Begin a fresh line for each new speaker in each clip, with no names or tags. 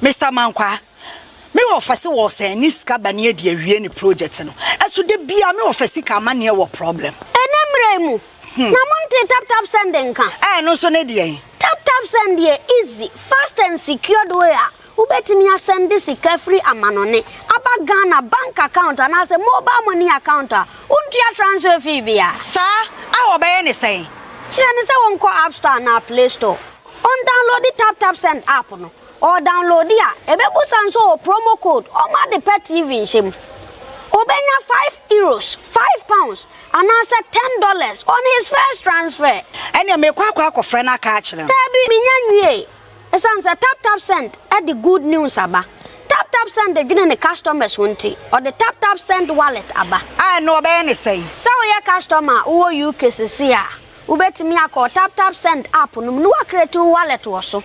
Mr. Mankwa, me offer was a niska bania de awie ni project no. Eso de bia me offer sika amane wo problem.
Enemremu. Na monte tap sending kan.
No so ne de.
Tap send here easy, fast and secured way. Ubetimi send this free amanone. Aba Ghana bank account and as a mobile money account. Untia transfer fee bia.
Sir, I obey any say.
Chine say won ko App Store na Play Store. On download the tap send app no. Or download ya. Ebebusan so promo code. Oma the pet TV shim. Obenya €5, £5, and answer $10 on his first transfer.
And you make kwa friend a catch them.
Tabi minyanwe. Esanse tap send at the good news aba. Tap send the gina customers wonti or the tap send wallet aba.
I know be any say.
So your customer who you kesisia. Ubetimi akọ tap send app no no create wallet wo so.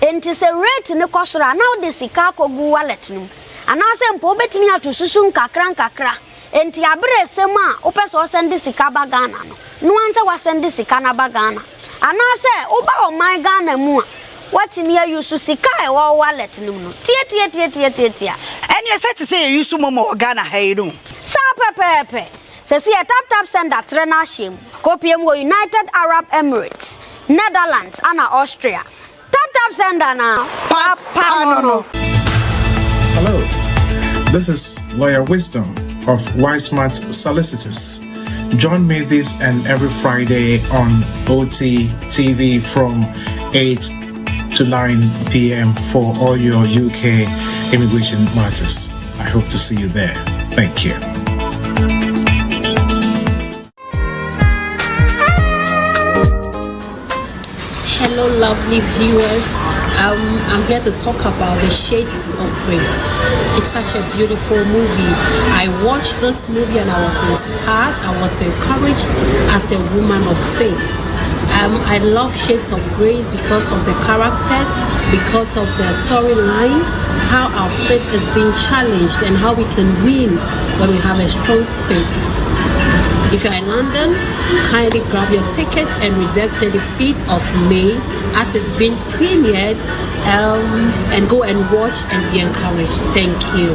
Enti se rate ne kosora now the sika ko gu wallet no. Anase mpo betimi atu susu nkakra enti abre sem a opeso send sika ba Ghana no anse wa send sika na ba Ghana anase oba o my Ghana mu a watimi ayusu sika e wo wallet no tie
and you said to say you use momo Ghana hayiru
sa pepepe se si tap send that trena shim kopiem wo United Arab Emirates Netherlands and Austria tap send na papa no.
Hello, this is Lawyer Wisdom of Wismart Solicitors. Join me this and every Friday on OT TV from 8 to 9 p.m. for all your UK immigration matters. I hope to see you there. Thank you.
Hello, lovely viewers. I'm here to talk about The Shades of Grace. It's such a beautiful movie. I watched this movie and I was inspired. I was encouraged as a woman of faith. I love Shades of Grace because of the characters, because of the storyline, how our faith is being challenged and how we can win when we have a strong faith. If you're in London, kindly grab your ticket and reserve 25th of May as it's been premiered, and go and watch and be encouraged. Thank you.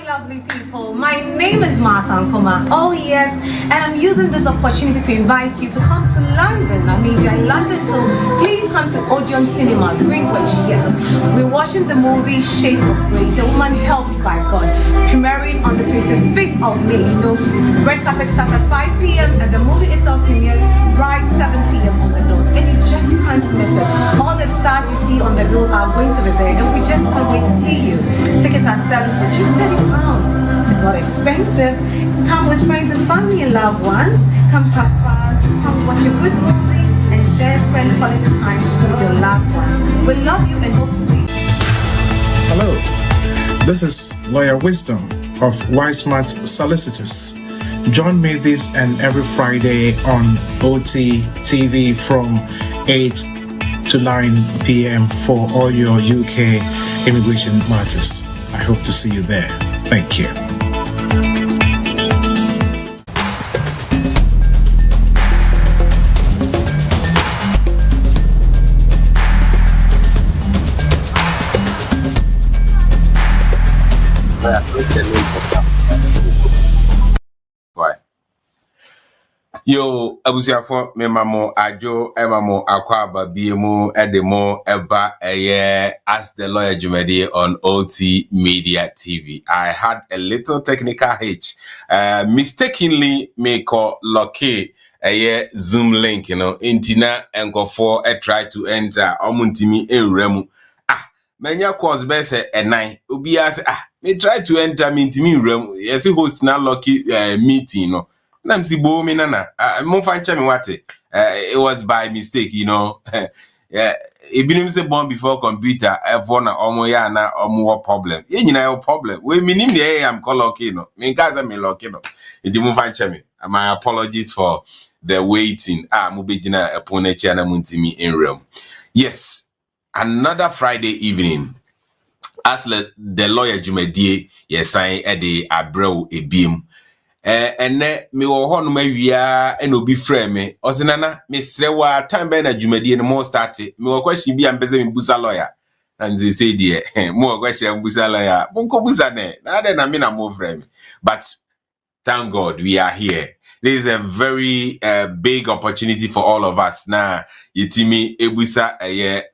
Lovely people, my name is Martha Nkoma. Oh yes, and I'm using this opportunity to invite you to come to London. I mean, you're in London, so please come to Odeon Cinema, Greenwich. Yes, we're watching the movie Shades of Grace, a woman helped by God, premiering on the 25th of May. You know, red carpet starts at 5 p.m. and the movie itself premieres right 7 p.m. on the dot, and you just can't miss it. All the stars you see on the bill are going to be there, and we just can't wait to see you. Tickets are selling for just £30. It's not expensive. Come with friends and family and loved ones. Come have fun. Come watch a good movie and spend quality time with your loved ones. We love you and hope to see you.
Hello, this is Lawyer Wisdom of Wismart Solicitors. Join me this and every Friday on OT TV from 8 to 9 p.m. for all your UK immigration matters. I hope to see you there. Thank you.
Yo, abusiafo me mamo ajo emamo akwa babiemu edemo eba as the lawyer Jumedi on OT Media TV. I had a little technical hitch. Mistakenly me call Loki Zoom link, you know, intina and go for a try to enter omuntimi enremu. Menya cause best a nine. Ubias me try to enter mintimi enremu. Yes, host na Loki meeting, no. Namsi bo me nana. Mo fancha me wate. It was by mistake, you know. Yeah, it been say born before computer. Phone na omo ya na omo problem. Ye nyina your problem. We minim the am call okay no. Me gaza me lucky no. It mo fancha me. My apologies for the waiting. Mo bejina eponechi na muntimi in realm. Yes, another Friday evening. As the lawyer Jumedie yes sign at the Abreu ebim. ene me wo ho no mawia ene obi frɛ me osenana me srewa time be na dwumadie no mo start me wo question bi ampese me busa lawyer na nze say die mo question busa lawyer bonko busa ne na de na me na mo frɛ me but thank God we are here. This is a very big opportunity for all of us. Na yitimi ebusa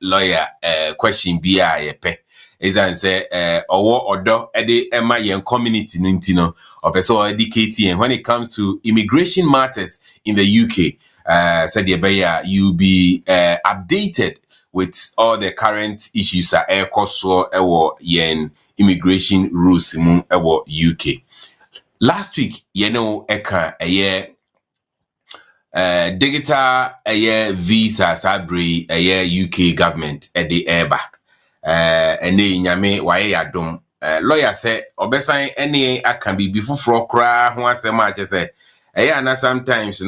lawyer question biya yepe. Is and say odo ede ema yen community no opeso educate when it comes to immigration matters in the UK. Said you be updated with all the current issues that yen immigration rules in UK. Last week, eka digital visa sabri UK government the eba. Ene nyame waye yadom. Lawyer say obesan any aka bi fufuro kra ho asem a chese. Na sometimes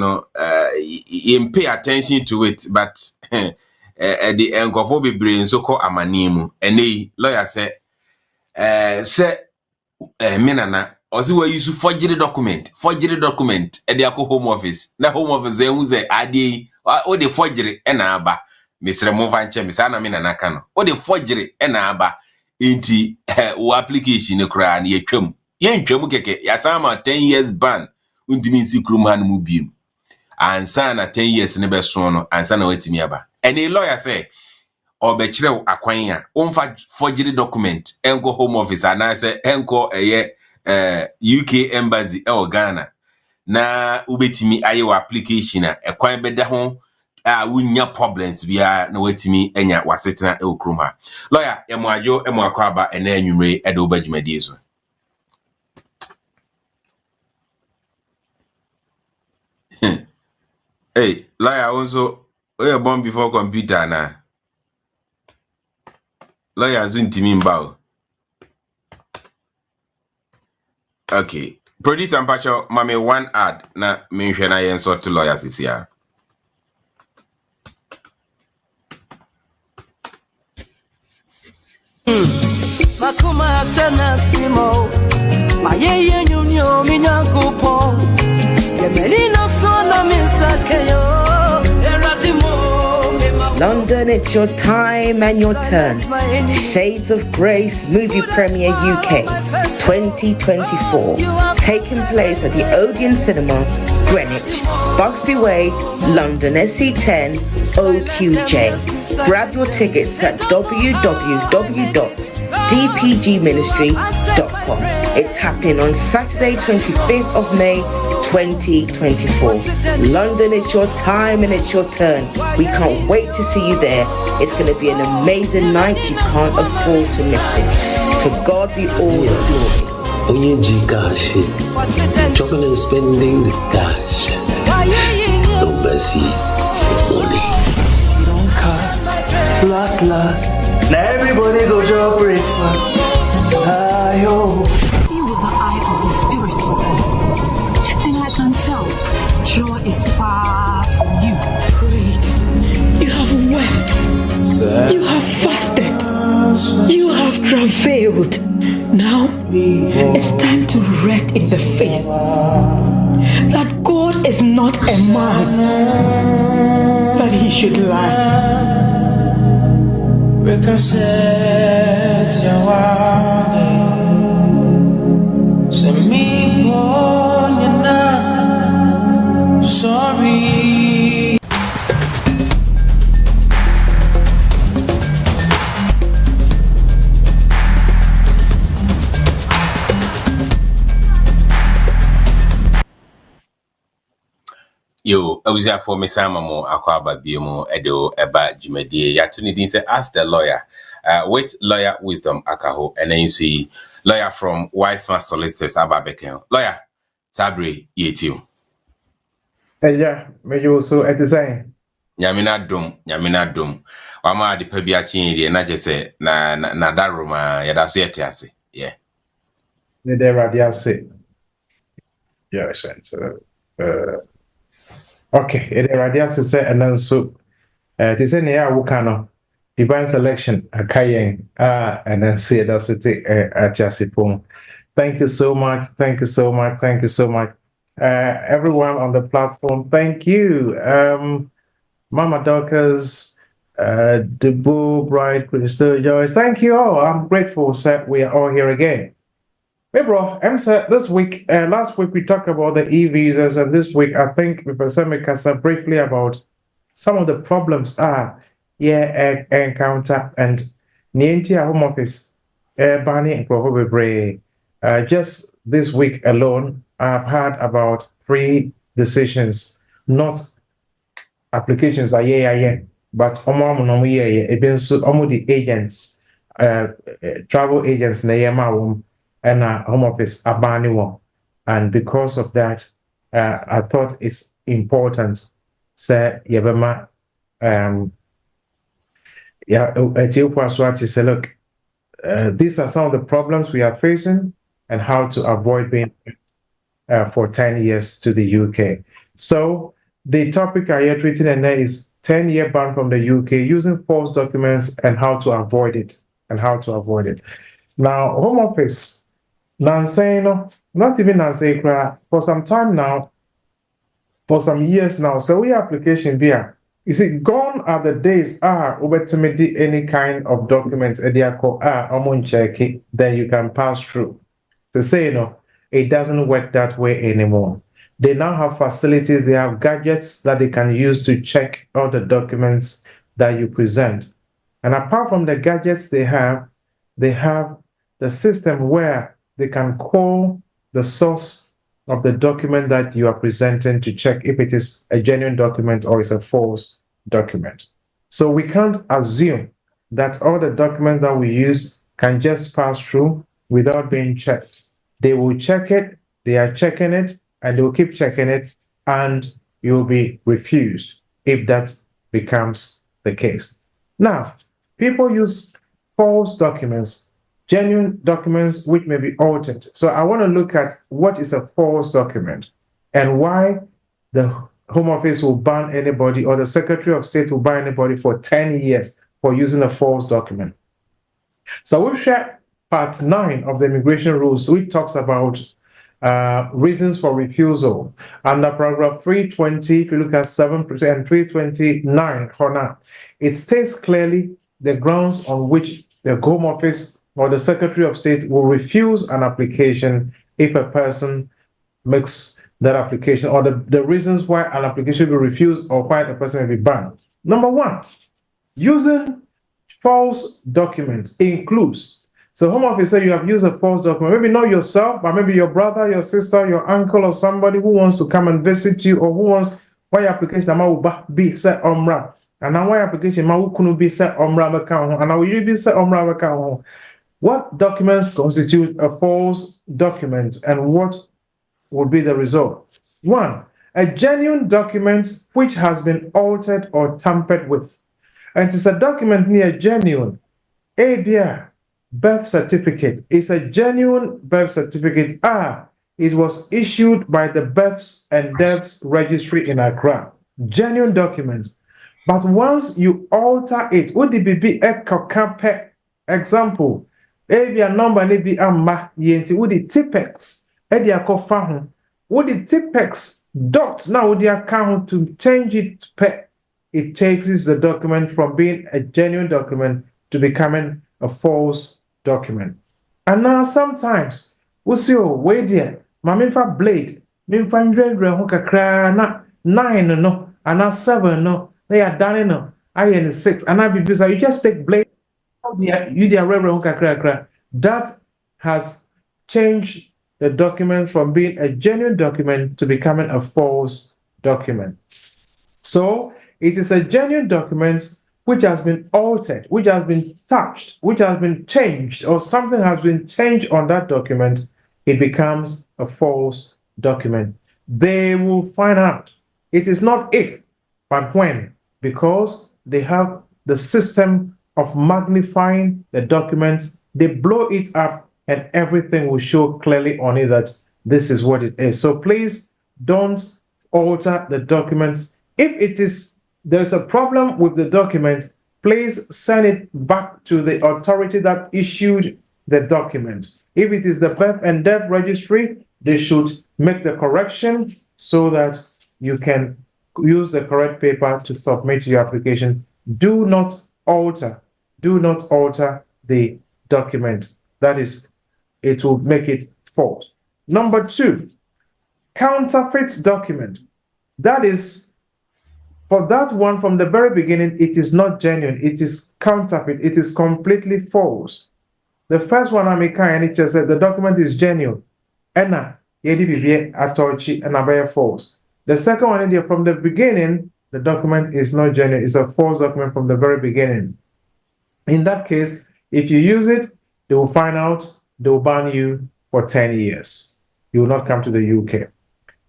you pay attention to it, but the enkofo bebre nso ko amani mu. Ene lawyer say minana ozi we use forgery document e dey akọ home office na home office ehun ze ade o dey forgery e na aba Mr. Movanche Mr. na minana ka o dey forgery e na aba inti o application ne kra na yetwam keke ya sama 10 years ban undimi nsi krum han mu biem ansa na 10 years ne be so no ansa na watimi aba any lawyer say obekire akwan ya onfa forgery document enko home office anase enko UK embassy Ghana na ubetimi ayewa application a ekwan beda ho a wunya problems bia na watimi enya wasetena okrom ha lawyer emwajo emwakwaba ena anwumre ede obadwumadie so hey lawyer also we born before computer na lawyer zuntimi mbao. Okay. Producer Mpacho, mame one ad na menhwe na yen sort to lawyers is here.
Makuma sana simo. Mayeye nyunyo minyankopon. Yemelino sona misakeyo.
London, it's your time and your turn. Shades of Grace Movie Premiere UK 2024, taking place at the Odeon Cinema, Greenwich, Buxby Way, London, SC10 OQJ. Grab your tickets at www.dpgministry.com. It's happening on Saturday, 25th of May, 2024. London, it's your time and it's your turn. We can't wait to see you there. It's going to be an amazing night. You can't afford to miss this. To God be all the glory.
Onyeji cash, chopping and spending the cash. No mercy for money. You don't cash. Last. Now everybody go shop breakfast. Ayo.
See with the eye of the spirit, and I can tell joy is far from you. Prayed, you have wept, you have fasted, you have travailed. Now it's time to rest in the faith that God is not a man that he should lie.
Sorry.
Yo, I was here for me Samamo Akwaba Biemo Edo Eba Jumedi Yatunidin say ask the lawyer with lawyer wisdom akaho and then you see lawyer from Wiseman Solicitors Ababeken. Lawyer Sabri Yetiu.
Yeah, may you also at the same.
Nyamina dum. Wama di pebia chini na jese na daruma yadasu yetiase. Yeah.
The radiase. Yeah, so okay, it radiase say and then so it is in the wukano divine selection akayeng and then say that's it at Jasipon. Thank you so much. everyone on the platform. Thank you. Mama Dorcas, Debu, Bright, Crystal, Joyce. Thank you all. I'm grateful that we are all here again. Hey, bro, this week, last week we talked about the e-visas, and this week I think we present briefly about some of the problems encounter and Nientia Home Office banning probably just this week alone I've had about 3 decisions, not applications but the agents, travel agents and Home Office banning one, and because of that I thought it's important say yebema say, look, these are some of the problems we are facing and how to avoid being for 10 years to the UK. So the topic I am treating is 10-year ban from the UK using false documents and how to avoid it. Now, Home Office, not even for some time now, for some years now, so we application there. You see, gone are the days ultimately any kind of document check it, then you can pass through. To say it doesn't work that way anymore. They now have facilities, they have gadgets that they can use to check all the documents that you present. And apart from the gadgets they have the system where they can call the source of the document that you are presenting to check if it is a genuine document or it's a false document. So we can't assume that all the documents that we use can just pass through without being checked. They will check it, they are checking it, and they will keep checking it, and you'll be refused if that becomes the case. Now, people use false documents, genuine documents which may be altered. So I want to look at what is a false document and why the Home Office will ban anybody or the Secretary of State will ban anybody for 10 years for using a false document. So we've shared part 9 of the immigration rules, which talks about reasons for refusal. Under paragraph 320, if you look at 7% and 329, it states clearly the grounds on which the Home Office or the Secretary of State will refuse an application if a person makes that application, or the reasons why an application will be refused or why the person may be banned. Number 1, using false documents includes, so Home Office say you have used a false document, maybe not yourself, but maybe your brother, your sister, your uncle, or somebody who wants to come and visit you, or who wants why your application be set omra, and now why application couldn't be set omra account, and now you be set omra account. What documents constitute a false document and what would be the result? 1, a genuine document which has been altered or tampered with. And it's a document near genuine. Birth certificate is a genuine birth certificate. It was issued by the Births and Deaths Registry in Accra. Genuine document. But once you alter it, would it be a kokape? Example, a number maybe amma yenti would the Tipex edia kofa would the Tipex dot now with the account to change it it takes the document from being a genuine document to becoming a false document. And now sometimes we see way there mamifa blade mimfa ndwendwe ho kakra na 9 no and 7 no they are done no I in 6 and I be you just take blade. That has changed the document from being a genuine document to becoming a false document. So it is a genuine document which has been altered, which has been touched, which has been changed, or something has been changed on that document. It becomes a false document. They will find out. It is not if, but when, because they have the system of magnifying the documents. They blow it up and everything will show clearly on it that this is what it is. So please don't alter the documents. If there's a problem with the document, please send it back to the authority that issued the document. If it is the Birth and Death Registry, they should make the correction so that you can use the correct paper to submit your application. Do not alter the document. That is, it will make it false. Number 2, counterfeit document. That is, for that one from the very beginning, it is not genuine. It is counterfeit. It is completely false. The first one, NHS said the document is genuine. Enna, yedi atochi and abaya false. The second one, from the beginning, the document is not genuine. It's a false document from the very beginning. In that case, if you use it, they will find out, they will ban you for 10 years. You will not come to the UK.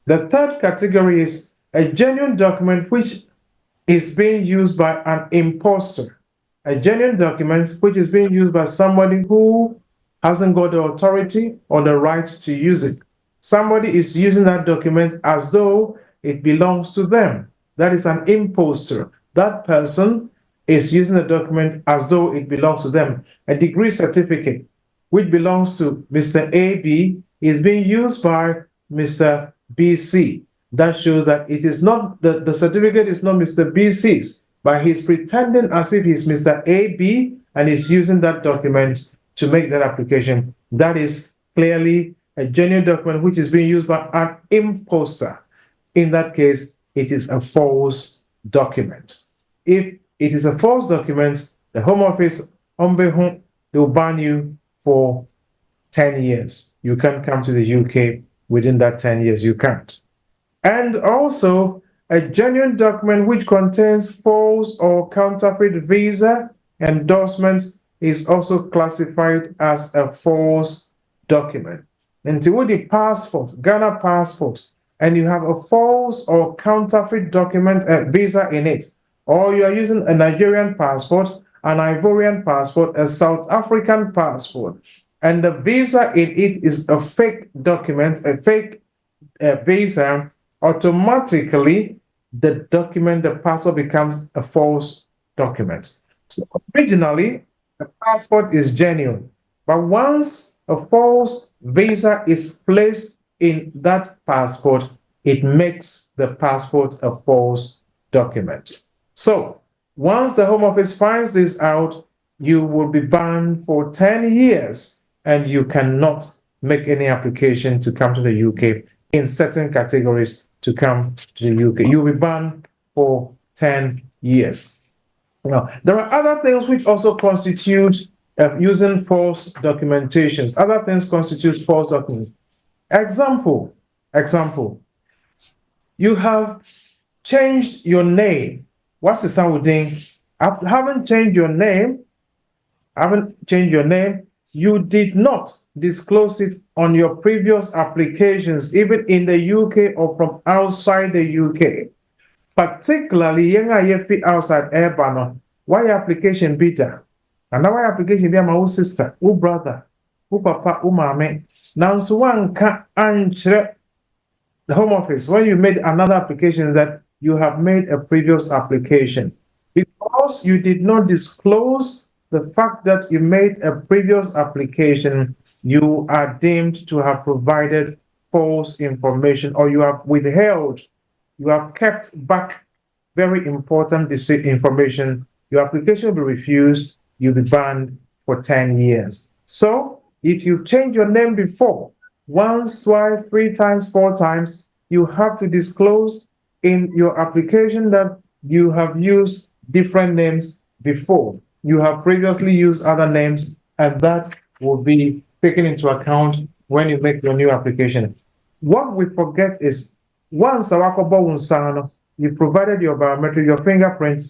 The third category is a genuine document which is being used by an imposter. A genuine document which is being used by somebody who hasn't got the authority or the right to use it. Somebody is using that document as though it belongs to them. That is an imposter. That person is using the document as though it belongs to them. A degree certificate which belongs to Mr. AB is being used by Mr. BC. That shows that it is not, the certificate is not Mr. BC's, but he's pretending as if he's Mr. AB and is using that document to make that application. That is clearly a genuine document which is being used by an imposter. In that case, it is a false document. If it is a false document, the Home Office, they will ban you for 10 years. You can't come to the UK within that 10 years. You can't. And also, a genuine document which contains false or counterfeit visa endorsement is also classified as a false document. And with the passport, Ghana passport, and you have a false or counterfeit document, visa in it, or you are using a Nigerian passport, an Ivorian passport, a South African passport, and the visa in it is a fake document, a fake visa, automatically the document, the passport becomes a false document. So originally, the passport is genuine, but once a false visa is placed in that passport, it makes the passport a false document. So once the Home Office finds this out, you will be banned for 10 years and you cannot make any application to come to the UK in certain categories to come to the UK. You'll be banned for 10 years. Now, there are other things which also constitute using false documentations. Other things constitute false documents. Example, you have changed your name. What's the sound thing? Haven't changed your name, you did not disclose it on your previous applications, even in the UK or from outside the UK. Particularly, outside Airbano, why application beta? And now application be my sister, brother, papa, mame. Now, so one can answer the Home Office when you made another application that you have made a previous application. Because you did not disclose the fact that you made a previous application, you are deemed to have provided false information, or you have withheld, you have kept back very important information. Your application will be refused, you'll be banned for 10 years. So if you change your name before, once, twice, 3 times, 4 times, you have to disclose in your application that you have used different names before. You have previously used other names, and that will be taken into account when you make your new application. What we forget is, once you provided your biometric, your fingerprint,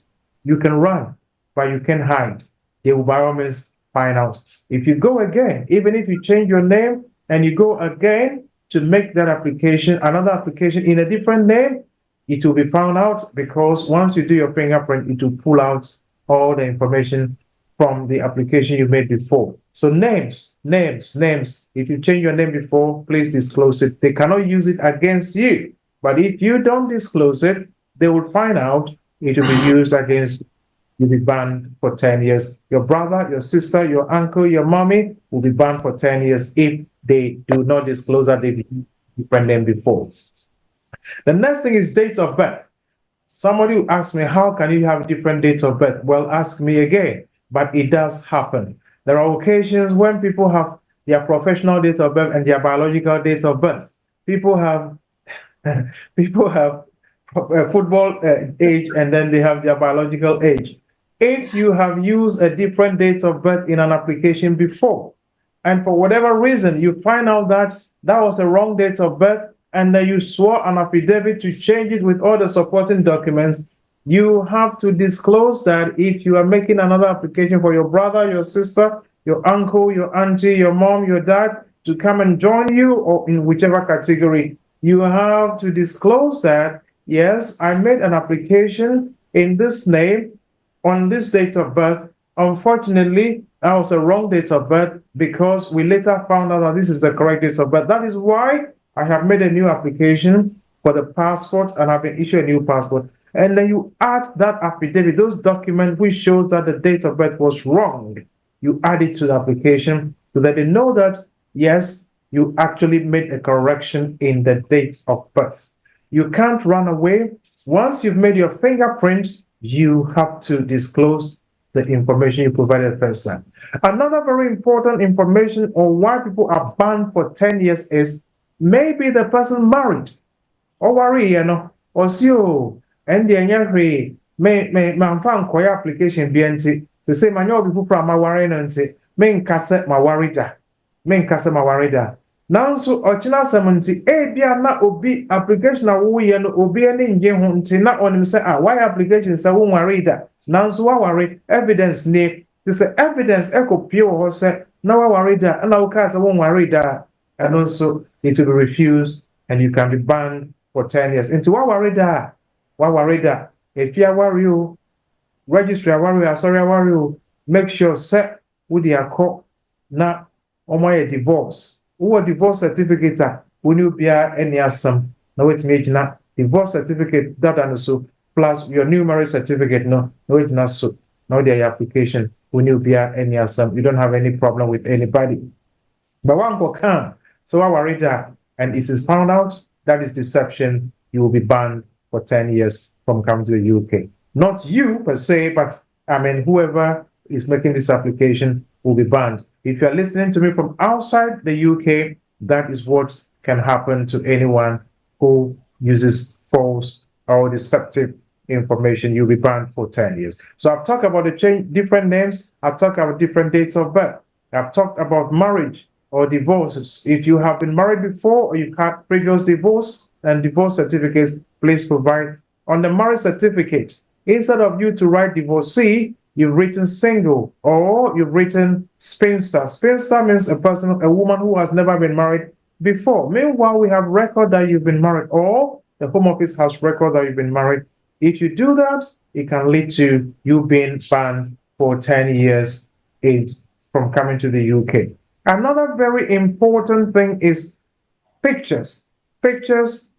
you can run, but you can hide. They will by all means find out. If you go again, even if you change your name and you go again to make that application, another application in a different name, it will be found out, because once you do your fingerprint, it will pull out all the information from the application you made before. So names. If you change your name before, please disclose it. They cannot use it against you. But if you don't disclose it, they will find out, it will be used against you. You'll be banned for 10 years. Your brother, your sister, your uncle, your mommy will be banned for 10 years if they do not disclose that they different name before. The next thing is date of birth. Somebody will ask me, how can you have different dates of birth? Well, ask me again, but it does happen. There are occasions when people have their professional date of birth and their biological date of birth. People have football age and then they have their biological age. If you have used a different date of birth in an application before, and for whatever reason you find out that that was a wrong date of birth, and then you swore an affidavit to change it with all the supporting documents, you have to disclose that if you are making another application for your brother, your sister, your uncle, your auntie, your mom, your dad to come and join you, or in whichever category, you have to disclose that, yes, I made an application in this name on this date of birth. Unfortunately, that was a wrong date of birth because we later found out that this is the correct date of birth. That is why I have made a new application for the passport and have been issued a new passport. And then you add that affidavit, those documents which show that the date of birth was wrong. You add it to the application so that they know that, yes, you actually made a correction in the date of birth. You can't run away. Once you've made your fingerprint, you have to disclose the information you provided the first time. Another very important information on why people are banned for 10 years is maybe the person married. Or worry, or see, and the any may find quite application BNT to say my people from my worry and say, main cassette my worry da. Main cassette my worry da. Now so ochina 70 bia na obi application a wo ye no obi ani nje ho nti na onim say why application say wo worry da. Now so wa worry evidence ne to say evidence ekopie wo say na wa worry da na wo ka say wo worry da, and also it will be refused and you can be banned for 10 years. Into wa worry da if you are worry you register worry sorry worry you make sure say with the call na omo divorce. Who divorce certificate when you be any assam no wait me na divorce certificate that and so plus your new marriage certificate no wait not so now their application when you be any assam you don't have any problem with anybody. But one go come so I worry that and it is found out that is deception, you will be banned for 10 years from coming to the UK. Not you per se, but I mean whoever is making this application will be banned. If you're listening to me from outside the UK, that is what can happen to anyone who uses false or deceptive information. You'll be banned for 10 years. So I've talked about the different names. I've talked about different dates of birth. I've talked about marriage or divorces. If you have been married before or you've had previous divorce and divorce certificates, please provide. On the marriage certificate, instead of you to write divorcee, you've written single or you've written spinster. Spinster means a woman who has never been married before. Meanwhile, we have record that you've been married or the Home Office has record that you've been married. If you do that, it can lead to you being banned for 10 years from coming to the UK. Another very important thing is pictures. Pictures.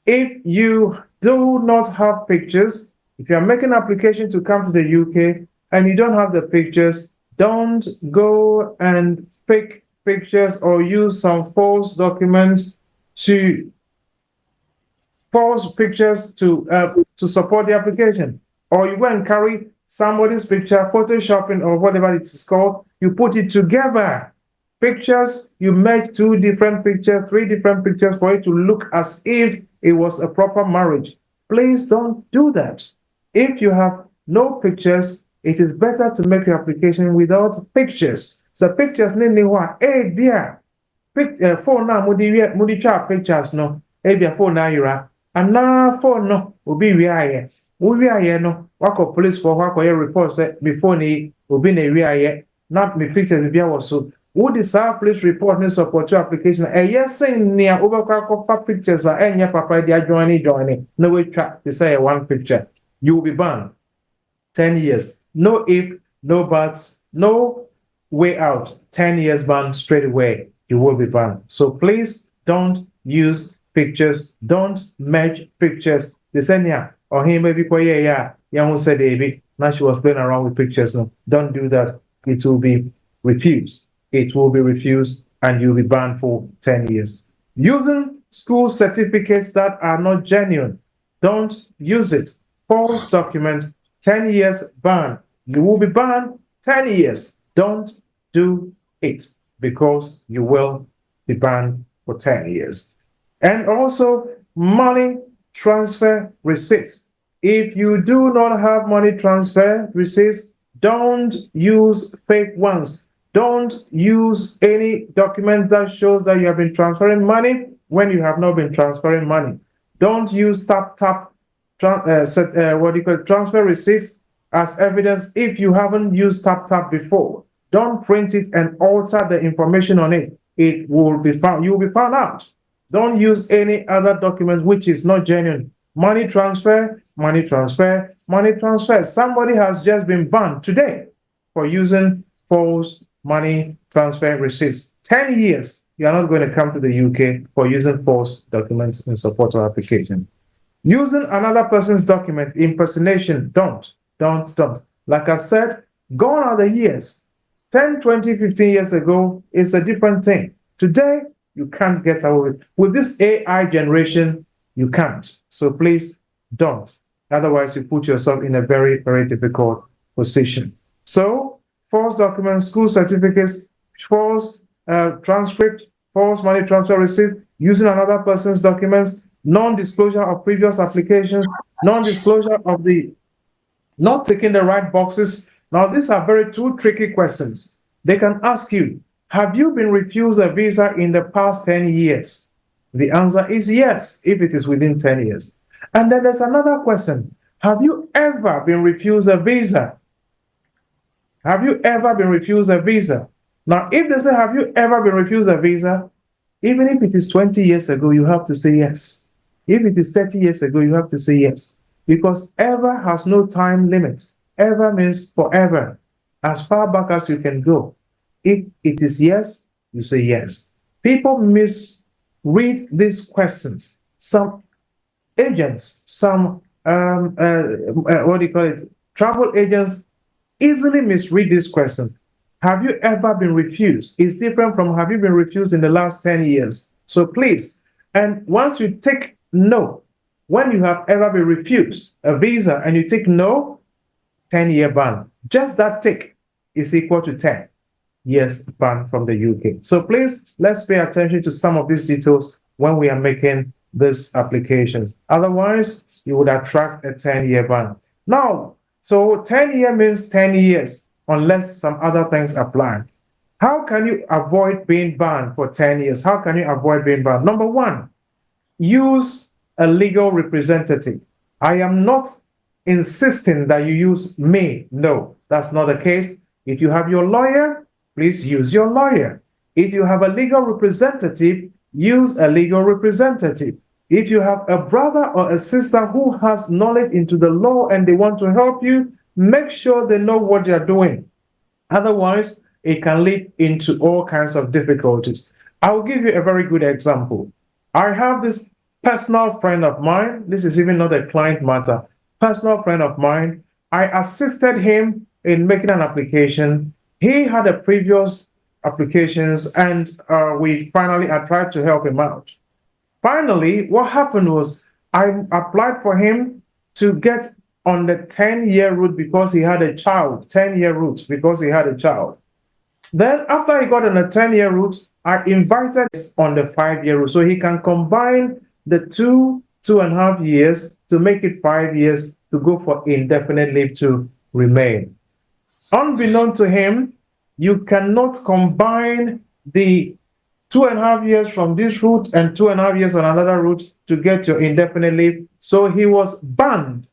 If you do not have pictures, if you're making an application to come to the UK and you don't have the pictures, don't go and fake pictures or use some false documents to support the application. Or you go and carry somebody's picture, photoshopping or whatever it is called, you put it together. Pictures, you make 2 different pictures, 3 different pictures for it to look as if it was a proper marriage. Please don't do that. If you have no pictures, it is better to make your application without pictures. So pictures need what? Phone now, mudi chat pictures no. Phone now yura. And now phone no. Ubi wiaye. Ubi no. Wako police for wako ye report say before ni ubi ne wiaye. Not me pictures bia waso. Who decide police report ni support your application? Yes, saying near over kwa pictures are any papa dia joining. No way track to say one picture. You will be banned 10 years. No if, no buts, no way out. 10 years ban straight away. You will be banned. So please don't use pictures. Don't match pictures. The senior or him maybe Yamu said David. Now she was playing around with pictures. No, don't do that. It will be refused. It will be refused and you'll be banned for 10 years. Using school certificates that are not genuine, don't use it. False document, 10 years ban. You will be banned 10 years. Don't do it because you will be banned for 10 years. And also money transfer receipts. If you do not have money transfer receipts, don't use fake ones. Don't use any document that shows that you have been transferring money when you have not been transferring money. Don't use transfer receipts as evidence if you haven't used TapTap before. Don't print it and alter the information on it. It will be found. You will be found out. Don't use any other document which is not genuine. Money transfer, money transfer, money transfer. Somebody has just been banned today for using false money transfer receipts. 10 years, you are not going to come to the UK for using false documents in support of application. Using another person's document, impersonation, don't. Like I said, gone are the years. 10, 20, 15 years ago, it's a different thing. Today, you can't get away with it. With this AI generation, you can't. So please don't. Otherwise, you put yourself in a very, very difficult position. So, false documents, school certificates, false transcript, false money transfer receipt, using another person's documents, non-disclosure of previous applications, non-disclosure of the not ticking the right boxes. Now, these are very two tricky questions. They can ask you, have you been refused a visa in the past 10 years? The answer is yes, if it is within 10 years. And then there's another question. Have you ever been refused a visa? Have you ever been refused a visa? Now, if they say, have you ever been refused a visa? Even if it is 20 years ago, you have to say yes. If it is 30 years ago, you have to say yes. Because ever has no time limit. Ever means forever, as far back as you can go. If it is yes, you say yes. People misread these questions. Some agents, some travel agents easily misread this question. Have you ever been refused? It's different from have you been refused in the last 10 years. So please, and once you take no, when you have ever been refused a visa and you take no, 10-year ban. Just that tick is equal to 10 years ban from the UK. So please, let's pay attention to some of these details when we are making these applications. Otherwise, you would attract a 10-year ban. Now, so 10-year means 10 years, unless some other things apply. How can you avoid being banned for 10 years? How can you avoid being banned? Number one, use a legal representative. I am not insisting that you use me. No, that's not the case. If you have your lawyer, please use your lawyer. If you have a legal representative, use a legal representative. If you have a brother or a sister who has knowledge into the law and they want to help you, make sure they know what they're doing. Otherwise, it can lead into all kinds of difficulties. I'll give you a very good example. I have this personal friend of mine. This is even not a client matter. Personal friend of mine. I assisted him in making an application. He had a previous applications and I tried to help him out. Finally, what happened was I applied for him to get on the 10-year route because he had a child, 10-year route because he had a child. Then after he got on the 10-year route, I invited him on the 5-year route so he can combine the 2.5 years to make it 5 years to go for indefinite leave to remain. Unbeknown to him, you cannot combine the 2.5 years from this route and 2.5 years on another route to get your indefinite leave. So he was banned.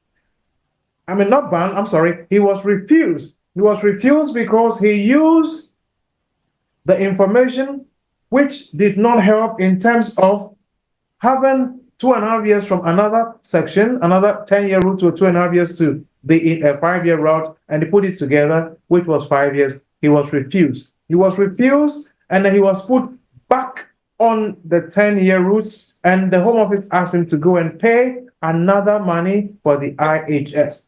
Not banned, I'm sorry. He was refused. He was refused because he used the information which did not help in terms of having 2.5 years from another section, another 10-year route to 2.5 years to be in a 5-year route, and they put it together, which was 5 years. He was refused. He was refused, and then he was put back on the 10-year route, and the Home Office asked him to go and pay another money for the IHS.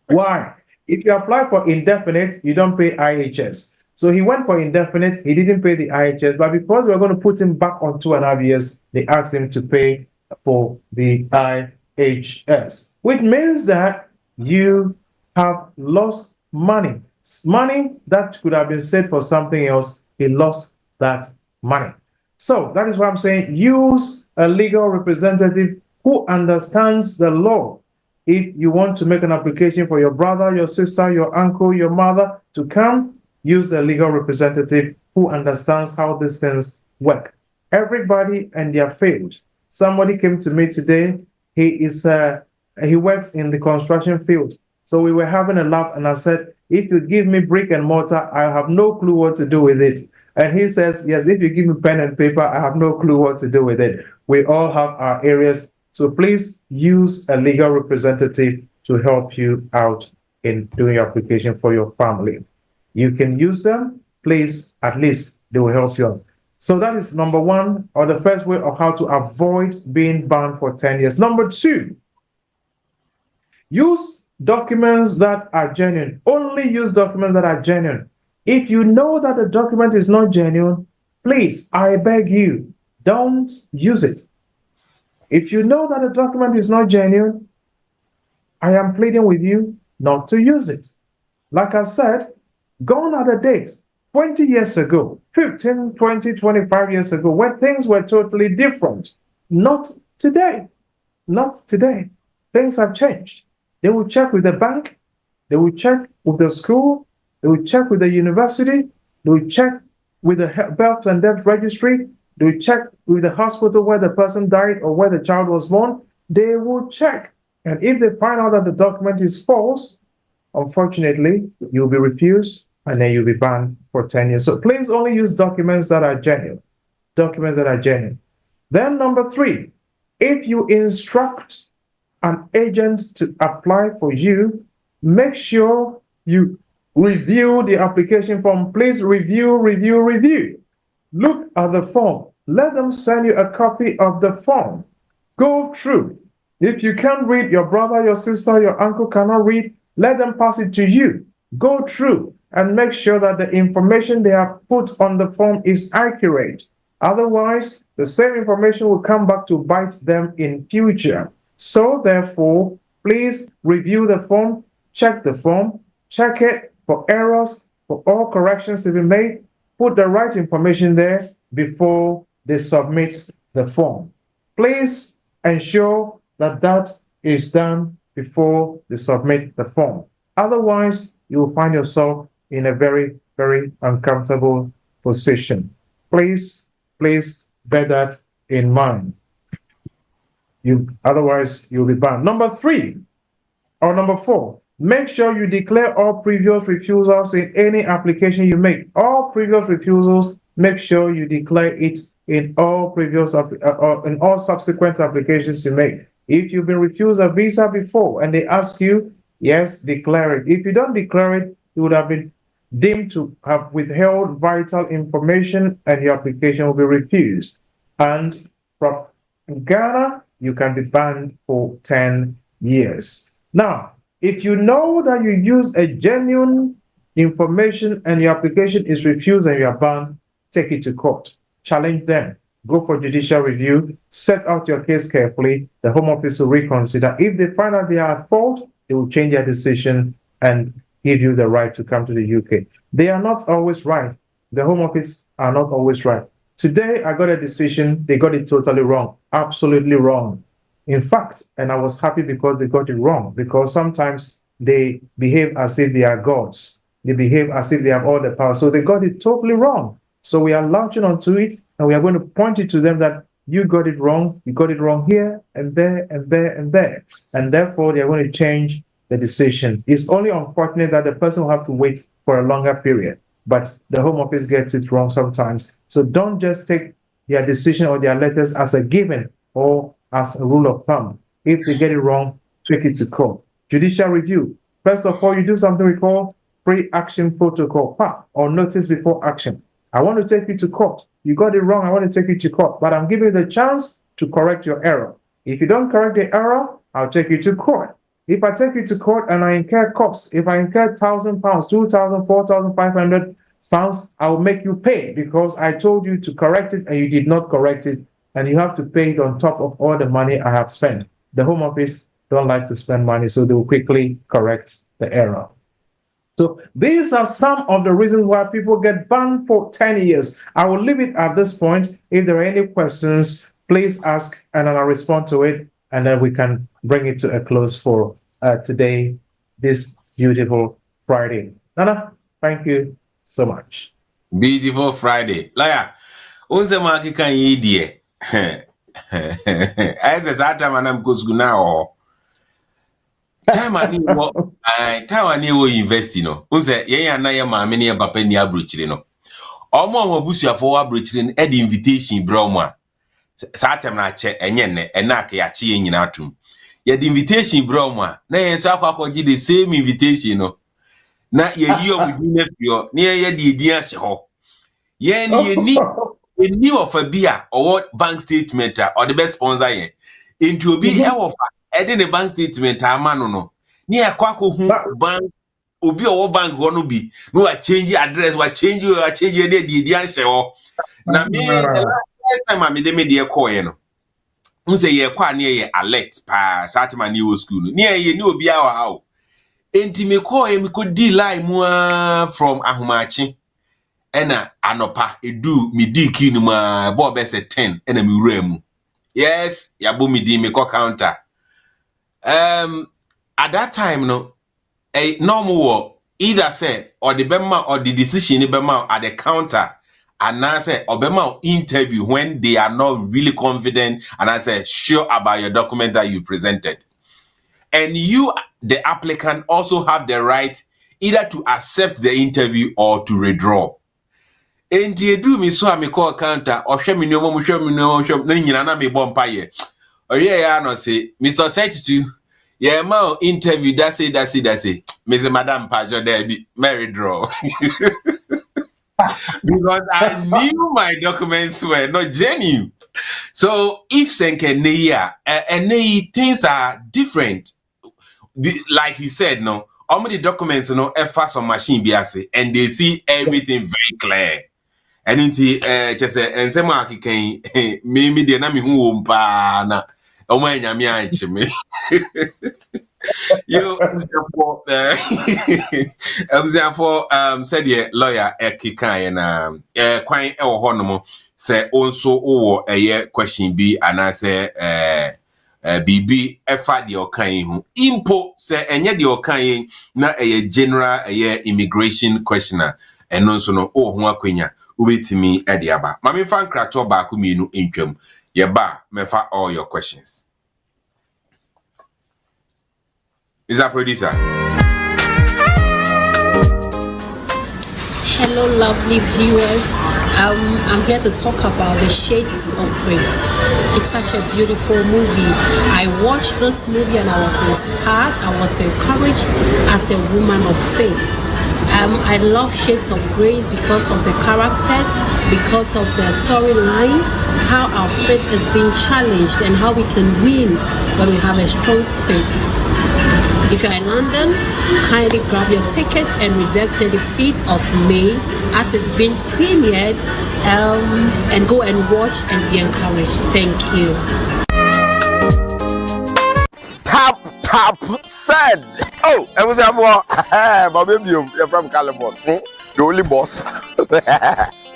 Why? If you apply for indefinite, you don't pay IHS. So he went for indefinite. He didn't pay the IHS, but because we were going to put him back on 2.5 years, they asked him to pay for the IHS, which means that you have lost money. Money that could have been saved for something else, he lost that money. So that is why I'm saying use a legal representative who understands the law. If you want to make an application for your brother, your sister, your uncle, your mother to come, use the legal representative who understands how these things work. Everybody and their field. Somebody came to me today. He works in the construction field. So we were having a laugh, and I said, if you give me brick and mortar, I have no clue what to do with it. And he says, yes, if you give me pen and paper, I have no clue what to do with it. We all have our areas. So please use a legal representative to help you out in doing your application for your family. You can use them. Please, at least they will help you out. So that is number one, or the first way of how to avoid being banned for 10 years. Number two, use documents that are genuine. Only use documents that are genuine. If you know that the document is not genuine, please, I beg you, don't use it. If you know that the document is not genuine, I am pleading with you not to use it. Like I said, gone are the days, 20 years ago, 15, 20, 25 years ago, when things were totally different. Not today. Not today. Things have changed. They will check with the bank. They will check with the school. They will check with the university. They will check with the birth and death registry. They will check with the hospital where the person died or where the child was born. They will check. And if they find out that the document is false, unfortunately, you'll be refused and then you'll be banned for 10 years. So please only use documents that are genuine. Documents that are genuine. Then number three, if you instruct an agent to apply for you, make sure you review the application form. Please review. Look at the form. Let them send you a copy of the form. Go through. If you can't read, your brother, your sister, your uncle cannot read, let them pass it to you. Go through and make sure that the information they have put on the form is accurate. Otherwise, the same information will come back to bite them in future. So therefore, please review the form, check it for errors, for all corrections to be made, put the right information there before they submit the form. Please ensure that that is done before they submit the form. Otherwise, you will find yourself in a very, very uncomfortable position. Please bear that in mind. Otherwise, you'll be banned. Number four, make sure you declare all previous refusals in any application you make. All previous refusals, make sure you declare it in all previous in all subsequent applications you make. If you've been refused a visa before and they ask you, yes, declare it. If you don't declare it, you would have been deemed to have withheld vital information and your application will be refused. And from Ghana, you can be banned for 10 years. Now, if you know that you use a genuine information and your application is refused and you are banned, take it to court. Challenge them. Go for judicial review. Set out your case carefully. The Home Office will reconsider. If they find out they are at fault, they will change their decision and give you the right to come to the UK. They are not always right. The Home Office are not always right. Today, I got a decision. They got it totally wrong. Absolutely wrong. In fact, and I was happy because they got it wrong, because sometimes they behave as if they are gods. They behave as if they have all the power. So they got it totally wrong. So we are launching onto it, and we are going to point it to them that you got it wrong. You got it wrong here and there and there and there. And therefore, they are going to change the decision. It's only unfortunate that the person will have to wait for a longer period. But the Home Office gets it wrong sometimes. So don't just take their decision or their letters as a given or as a rule of thumb. If they get it wrong, take it to court. Judicial review. First of all, you do something we call pre-action protocol, or notice before action. I want to take you to court. You got it wrong. I want to take you to court. But I'm giving you the chance to correct your error. If you don't correct the error, I'll take you to court. If I take you to court and I incur costs, if I incur £1,000, 2,000, 4,500, sounds, I will make you pay because I told you to correct it and you did not correct it, and you have to pay it on top of all the money I have spent. The Home Office don't like to spend money, so they will quickly correct the error. So these are some of the reasons why people get banned for 10 years. I will leave it at this point. If there are any questions, please ask and I'll respond to it, and then we can bring it to a close for today, this beautiful Friday. Nana, thank you so much.
Beautiful Friday. Laya, unse maki kan yidie. Ese sata manam kusguna o. Time ani wo investi no. Unse yen na ye maame ne papa ni abrochire no. Omo abusuafo abrochire no ed invitation bro mo a. Sata na che enye ne enaka ya che yen nyina atum. Ye the invitation bro mo a na yen so akwakogi the same invitation no. Na ye yi omudi na fio na ye de edi ahye ho. Ye ni ofa bia or bank statement or the best sponsor yen. Into obi e ofa ede ne bank statement ama no ni ekwako hu bank obi owo bank go no bi no wa change address wa change de edi ahye ho. Na me the last time I made me call no. Unse ye kwa na ye alert pa satima ni wo school no. Ni ye ni obi awa how. Enti me call me could di line from Ahumachi. Ena anopa edu mi di kinu ma bo be se 10 ena mi wura mu. Yes, yabo mi di me call counter. At that time no normal either say or the bema or the decision bema at the counter, and I say or bema interview when they are not really confident and I say sure about your document that you presented. And you, the applicant, also have the right either to accept the interview or to withdraw. And you do me so I call counter or show me no more, na me bompaye. Or yeah, no say, Mr. Sechitu, yeah, ma interview, that's it. Mr. Madam Pajo, there be married draw. Because I knew my documents were not genuine. So if Senke Neya and things are different. Like he said, no, all the documents, no, fast on machine biase, and they see everything very clear. And inti, just and some market can maybe the name who umpa na omanya mi anchime. You for said the lawyer Kikai and quite a honomo say also or a year question B and I say BB efa di okan hu impo se enye di okan na general immigration questioner eno nso no ho akwanya ubetimi e di aba mame fan krato ba ko mienu entwam ye ba mefa all your questions. Is that producer?
Hello, lovely viewers. I'm here to talk about The Shades of Grace. It's such a beautiful movie. I watched this movie and I was inspired. I was encouraged as a woman of faith. I love Shades of Grace because of the characters, because of the storyline, how our faith is being challenged and how we can win when we have a strong faith. If you're in London, kindly grab your ticket and reserve 25th of May as it's been premiered, and go and watch and be encouraged. Thank you.
Top said. Oh, I was my baby, you're from California. The only boss.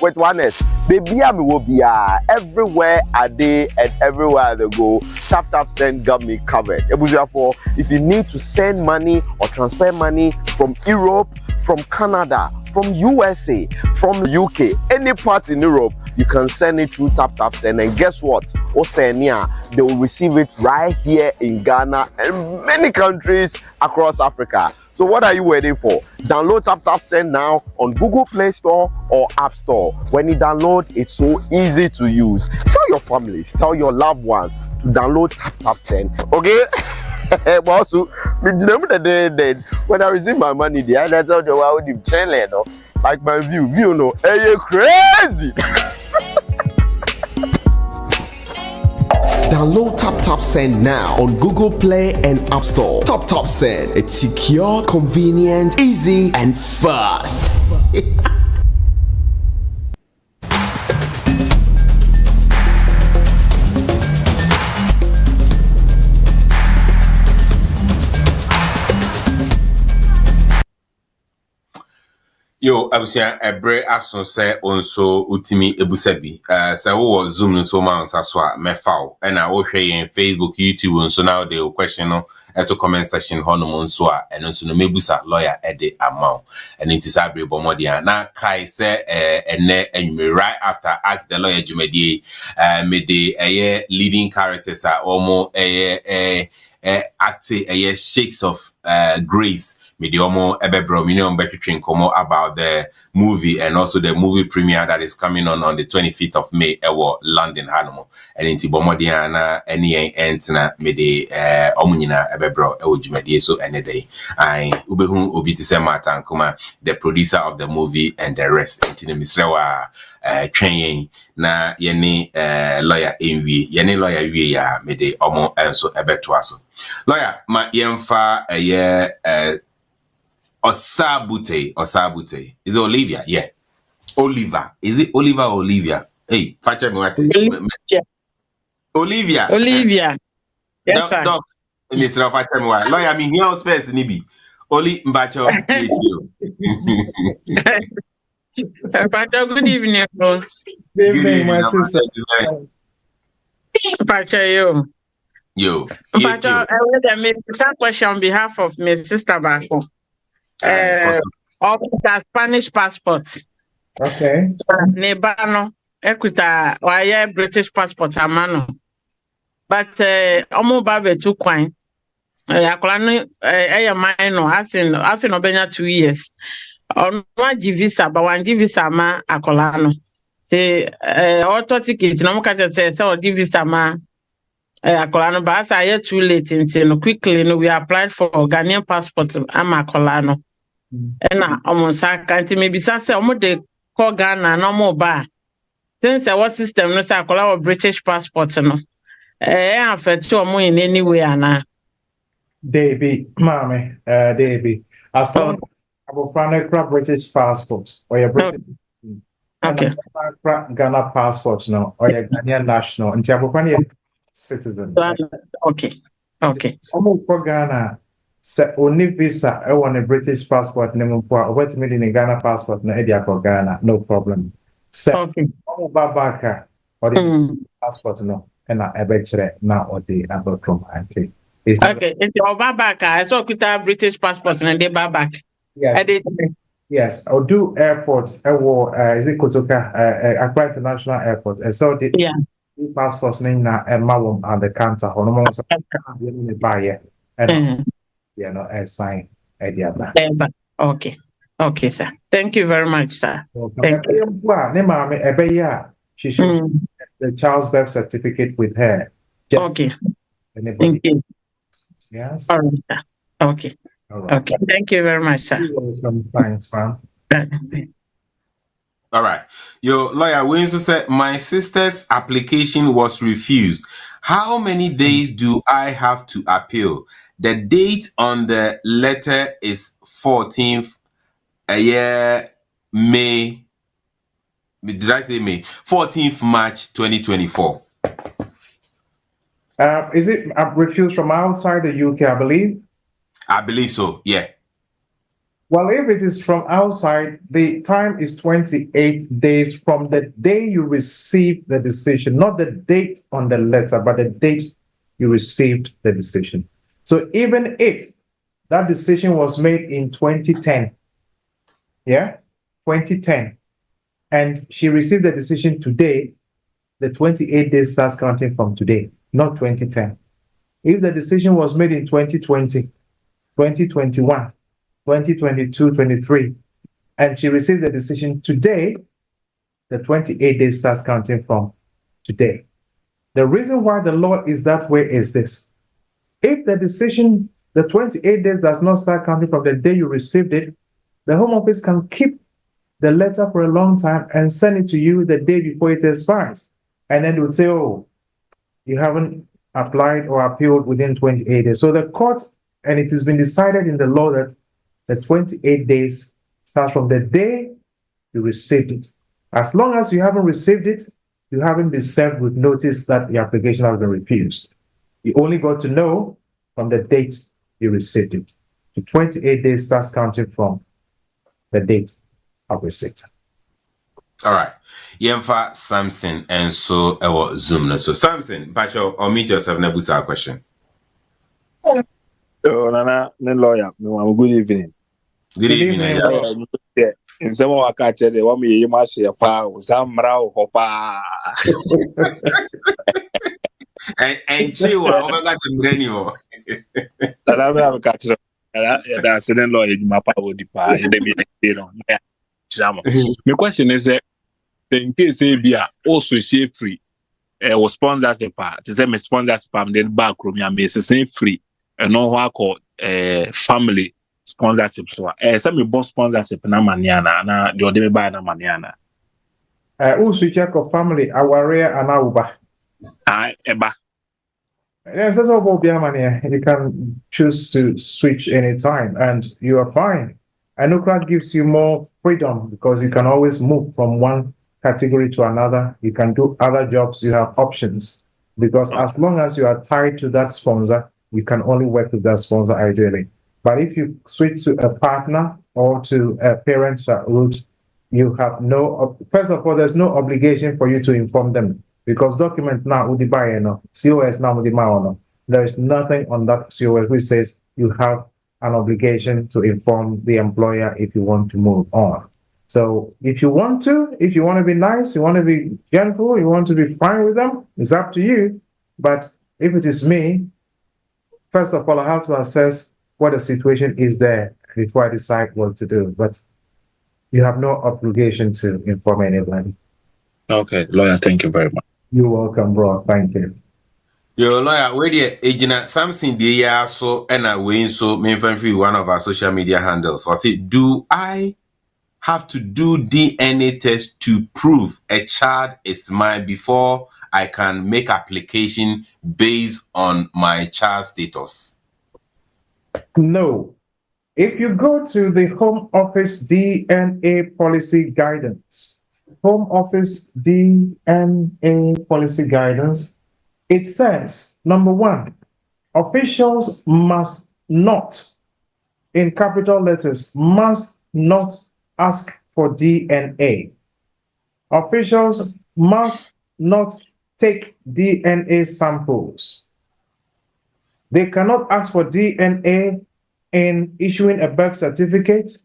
With oneness, baby, I will be everywhere a day and everywhere they go. Tap Send got me covered. If you need to send money or transfer money from Europe, from Canada, from USA, from UK, any part in Europe, you can send it through Tap Send. And guess what? Oceania, they will receive it right here in Ghana and many countries across Africa. So what are you waiting for? Download Tap Send now on Google Play Store or App Store. When you download, it's so easy to use. Tell your families, tell your loved ones to download Tap Send. Okay? But also, when I receive my money, the other tell the world you channel, like my view, hey, you crazy.
Download Tap Send now on Google Play and App Store. Tap Send. It's secure, convenient, easy, and fast.
Yo, abusia ebre aso se onso utimi ebusabi. Se wo Zoom so ma nsa so a mefa e na wo hwe yen Facebook, YouTube nso now the question no to comment section hono mo nso a eno nso no mebusa lawyer ede amount. And it is abre bomodi na kai se ene enyume right after ask the lawyer Jumedie me the leading characters are almost acting shakes of grace. Mediomo Ebebro Minion Between Como about the movie and also the movie premiere that is coming on the 25th of May ewo London Hanamo and in Tibomodiana any entina mede omunina Ebebro ewo Jumedie so any day I ubehun obi tise Martin Kuma the producer of the movie and the rest intine misrewa twen na yeni lawyer enwi yeni lawyer wie ya mede omo enso ebeto aso lawyer ma yemfa Osabute. Is it Olivia? Yeah. Oliver. Is it Oliver or Olivia? Hey, Facha me what? Olivia. Yes, sir. Doc, Mr. Facha me what? Lawyer, I mean, here space nibi. Oli Mbacho.
Facha, good evening.
Good evening, my sister.
Facha, yo. Facha, I will make a question on behalf of my sister Bako. Of the Spanish passport.
Okay.
Nebano, Equita, why British passport, amano. But Omo Babe 2 coin. Akolano, minor, as in Obenya 2 years. On one visa, but one visa ma Akolano. Say, auto ticket, no catch say, so visa ma Akolano, but I hear too late until quickly we applied for Ghanaian passport, Akolano. And almost can't maybe say almost the call Ghana no more bar. Since our system no say our British passport no. I felt so more in any way ana.
Davy, mommy, Davy. As long as I British passport or your British
okay.
Ghana passport no or your Ghanaian national and you citizen.
Okay.
Almost for Ghana. Se only visa I want a British passport name for what made in Ghana passport no idea for Ghana no problem. Se
okay.
Babaka or the passport no and I eventually now or the about from auntie.
Okay, it's Babaka. I saw kita British passport and they Babaka.
Yes, I'll do airport. I will is it Kotoka Accra International Airport. I saw the passports name na Mawum at the counter or no more buy and you know, sign idea.
Okay, sir. Thank you very much, sir. Thank you.
She should the child's birth certificate with her.
Okay. Thank you.
Yes.
All right, sir. Okay.
All right.
Okay. Thank you very much, sir.
You're welcome. Thanks, ma'am.
All right. Your lawyer, we also said my sister's application was refused. How many days do I have to appeal? The date on the letter is 14th May. Did I say May? 14th March 2024.
Is it refused from outside the UK, I believe?
I believe so, yeah.
Well, if it is from outside, the time is 28 days from the day you receive the decision, not the date on the letter, but the date you received the decision. So even if that decision was made in 2010, 2010, and she received the decision today, the 28 days starts counting from today, not 2010. If the decision was made in 2020, 2021, 2022, 23, and she received the decision today, the 28 days starts counting from today. The reason why the law is that way is this. If the decision, the 28 days does not start counting from the day you received it, the Home Office can keep the letter for a long time and send it to you the day before it expires. And then they would say, oh, you haven't applied or appealed within 28 days. So the court, and it has been decided in the law that the 28 days starts from the day you received it. As long as you haven't received it, you haven't been served with notice that the application has been refused. You only got to know from the date you received it. The 28 days starts counting from the date public sector.
All right. Yemfa Samson and so Zoom. So Samson, Bacho, or meet yourself Nebusa question.
Oh, Nana, the lawyer. Good evening.
Good evening.
Yeah. In some of our culture, they want me to mash your file. Some brow hopa.
And Chiwa, over the millennium.
That I have a catcher. That's the lawyer in my power. My question is that in case ABA also share free, was sponsorship part. To say my sponsorship, then back room, ya may say free, and no what called family sponsorship. So, some boss sponsorship na maniana, na the other by na maniana.
Also check of family, our rare and our
eba.
Yes, that's all money. You can choose to switch anytime, and you are fine. Anukra gives you more freedom because you can always move from one category to another. You can do other jobs. You have options because as long as you are tied to that sponsor, you can only work with that sponsor ideally. But if you switch to a partner or to a parent route, you have no, first of all, there's no obligation for you to inform them because document now with the buyer, COS now with the buyer. There is nothing on that COS which says you have an obligation to inform the employer if you want to move on. So if you want to be nice, you want to be gentle, you want to be fine with them, it's up to you. But if it is me, first of all, I have to assess what the situation is there before I decide what to do. But you have no obligation to inform anybody.
Okay, lawyer, thank you very much.
You're welcome, bro. Thank you.
Your lawyer, where the agent something the year so and I win so main free one of our social media handles. Was it do I have to do DNA test to prove a child is mine before I can make application based on my child status?
No. If you go to the Home Office DNA policy guidance, Home Office DNA policy guidance, it says, number one, officials must not, in capital letters, must not ask for DNA. Officials must not take DNA samples. They cannot ask for DNA in issuing a birth certificate.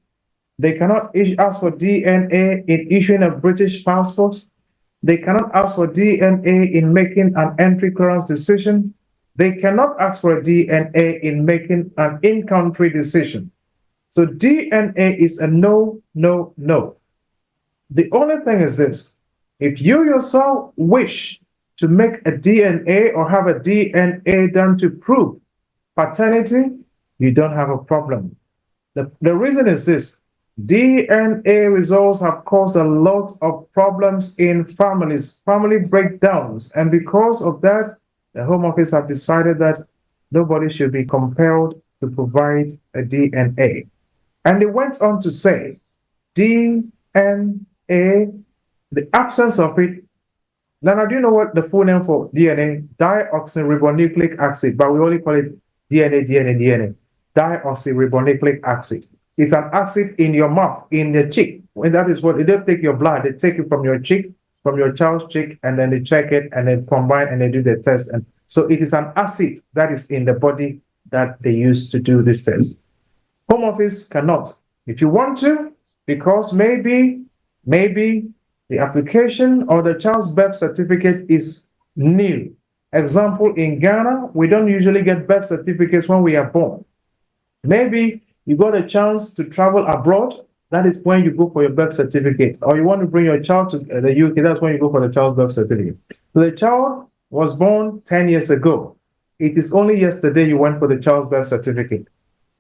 They cannot ask for DNA in issuing a British passport. They cannot ask for DNA in making an entry clearance decision. They cannot ask for a DNA in making an in-country decision. So DNA is a no, no, no. The only thing is this. If you yourself wish to make a DNA or have a DNA done to prove paternity, you don't have a problem. The reason is this. DNA results have caused a lot of problems in families, family breakdowns. And because of that, the Home Office have decided that nobody should be compelled to provide a DNA. And they went on to say, DNA, the absence of it. Now, do you know what the full name for DNA? Deoxyribonucleic acid, but we only call it DNA. Deoxyribonucleic acid. It's an acid in your mouth, in the cheek. And that is what they don't take your blood, they take it from your cheek, from your child's cheek, and then they check it and then combine and they do the test. And so it is an acid that is in the body that they use to do this test. Home Office cannot. If you want to, because maybe the application or the child's birth certificate is new. Example, in Ghana, we don't usually get birth certificates when we are born. Maybe you got a chance to travel abroad, that is when you go for your birth certificate. Or you want to bring your child to the UK, that's when you go for the child's birth certificate. So the child was born 10 years ago. It is only yesterday you went for the child's birth certificate.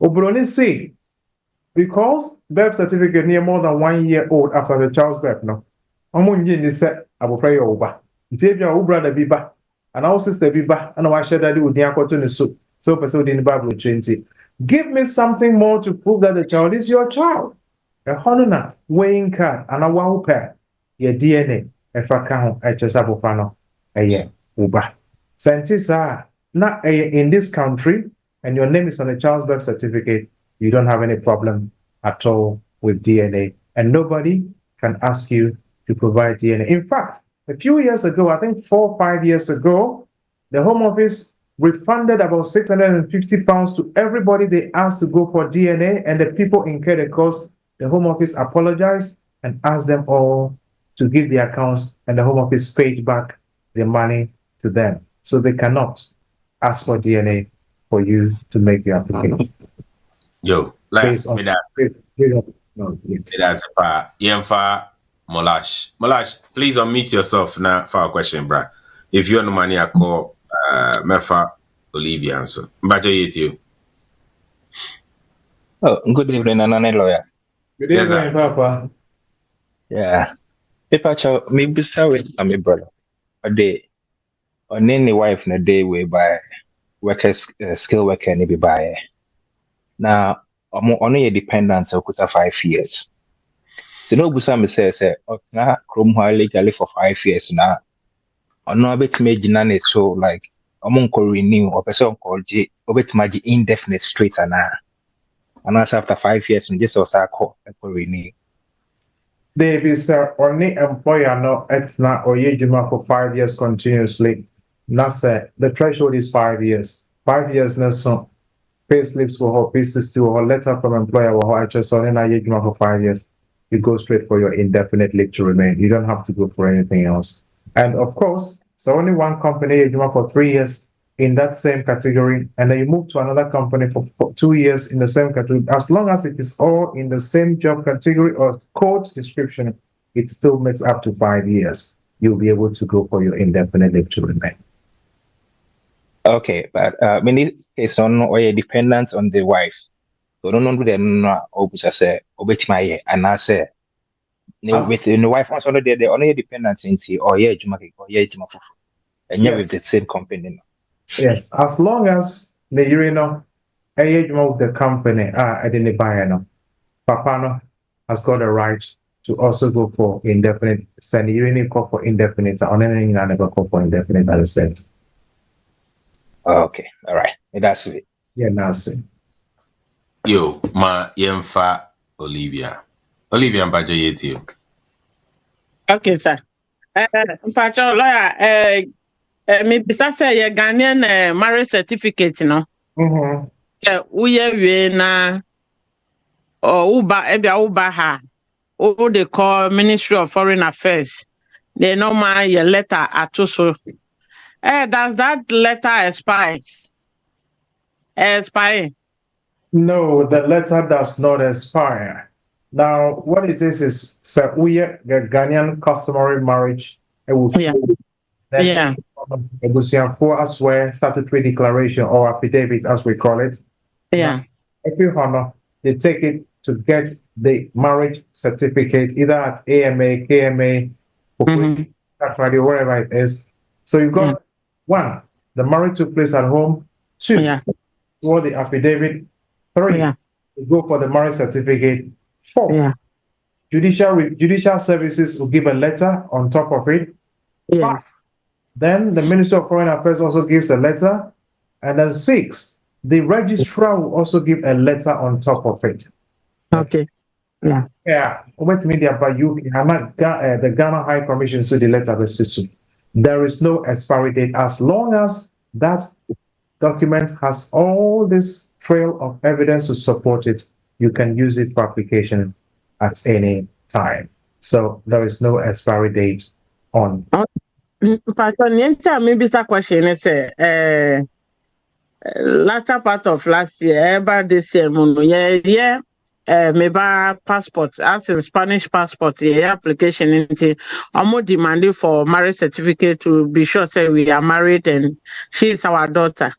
Obroni say, because birth certificate near more than 1 year old after the child's birth, no. Omunye said, I will pray over. If your brother biba, and our sister biba, and our share daddy with the aquaton so person in the Bible 20. Give me something more to prove that the child is your child. A honor weighing card and a wow pair. Your DNA, a fakao, a chesabofano, a year, uba. Scientists are not in this country, and your name is on a child's birth certificate. You don't have any problem at all with DNA and nobody can ask you to provide DNA. In fact, a few years ago, I think 4 or 5 years ago, the Home Office refunded about £650 to everybody they asked to go for DNA, and the people incurred the cost. The Home Office apologized and asked them all to give their accounts, and the Home Office paid back the money to them. So they cannot ask for DNA for you to make your application.
Yo, like
me
that's Yemfa Molash. Molash, please unmute yourself now for a question, bro. If you're no money, I call Mefa Olivia answer. Mbajo you.
Oh, good evening, Anane lawyer.
Good evening, Papa.
Yeah. Papacho, maybe sorry, I'm a brother. A day. On any wife in a day whereby workers, skill worker, and be by. Now, I'm only a dependent of 5 years. So no Busam says, oh, now, Chrome legally for 5 years now. Or no, I bet me Jinane so like among renew or person called J, or bet magic indefinite straight and now. And after 5 years, and this was our call renew.
David, sir, only employer no etna or yejuma for 5 years continuously. Now, sir, the threshold is 5 years. 5 years, no son. Pay slips for her, P60 or letter from employer or her HSO, and I yejuma for 5 years. You go straight for your indefinite leave to remain. You don't have to go for anything else. And of course, so only one company yejuma for 3 years in that same category, and then you move to another company for 2 years in the same category. As long as it is all in the same job category or code description, it still makes up to 5 years. You'll be able to go for your indefinite leave to remain.
Okay, but in this case, on or dependence on the wife. So don't know them say my and I say with the wife also they only dependence into or and with the same company.
Yes, as long as the urino age of the company identifier Papa has got a right to also go for indefinite. Send urine call for indefinite on anything and never call for indefinite at the same.
Okay, all right. That's it.
Yeah, now see.
Yo, ma Yemfa Olivia. Olivia Mbajo you.
Okay, sir. In fact, lawyer, me bisa say your Ghanaian marriage certificate, no. We na Uba ha. What they call Ministry of Foreign Affairs. They normal your letter at so. Does that letter expire?
No, the letter does not expire. Now, what it is we the Ghanaian customary marriage. Yeah. For as well statutory declaration or affidavit, as we call it.
Yeah.
Now, if you honor, they take it to get the marriage certificate either at AMA, KMA, wherever it is. So you've got 1, the marriage took place at home. 2, for the affidavit. 3, you go for the marriage certificate. 4, judicial services will give a letter on top of it.
Yes.
Then the Minister of Foreign Affairs also gives a letter. And then 6, the registrar will also give a letter on top of it.
Okay. Yeah.
Yeah. Wait media by you, the Ghana High Commission, so the letter was there is no expiry date as long as that document has all this trail of evidence to support it. You can use it for application at any time. So there is no expiry date on.
Maybe this question is latter part of last year, about this year, maybe passport, as in Spanish passport, application into almost demanding for marriage certificate to be sure say we are married and she is our daughter.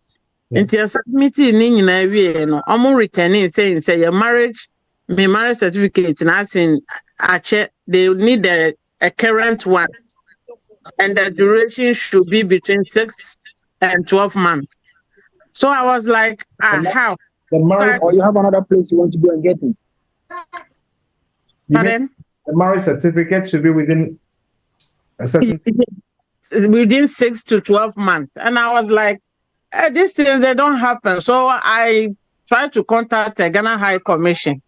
Into submitting in every almost returning saying say your marriage certificate and as in they need a current one. And the duration should be between 6 and 12 months. So I was like, how?
The marriage, or you have another place you want to go and get it?
Pardon?
The marriage certificate should be within a certain...
within 6 to 12 months. And I was like, these things, they don't happen. So I tried to contact the Ghana High Commission.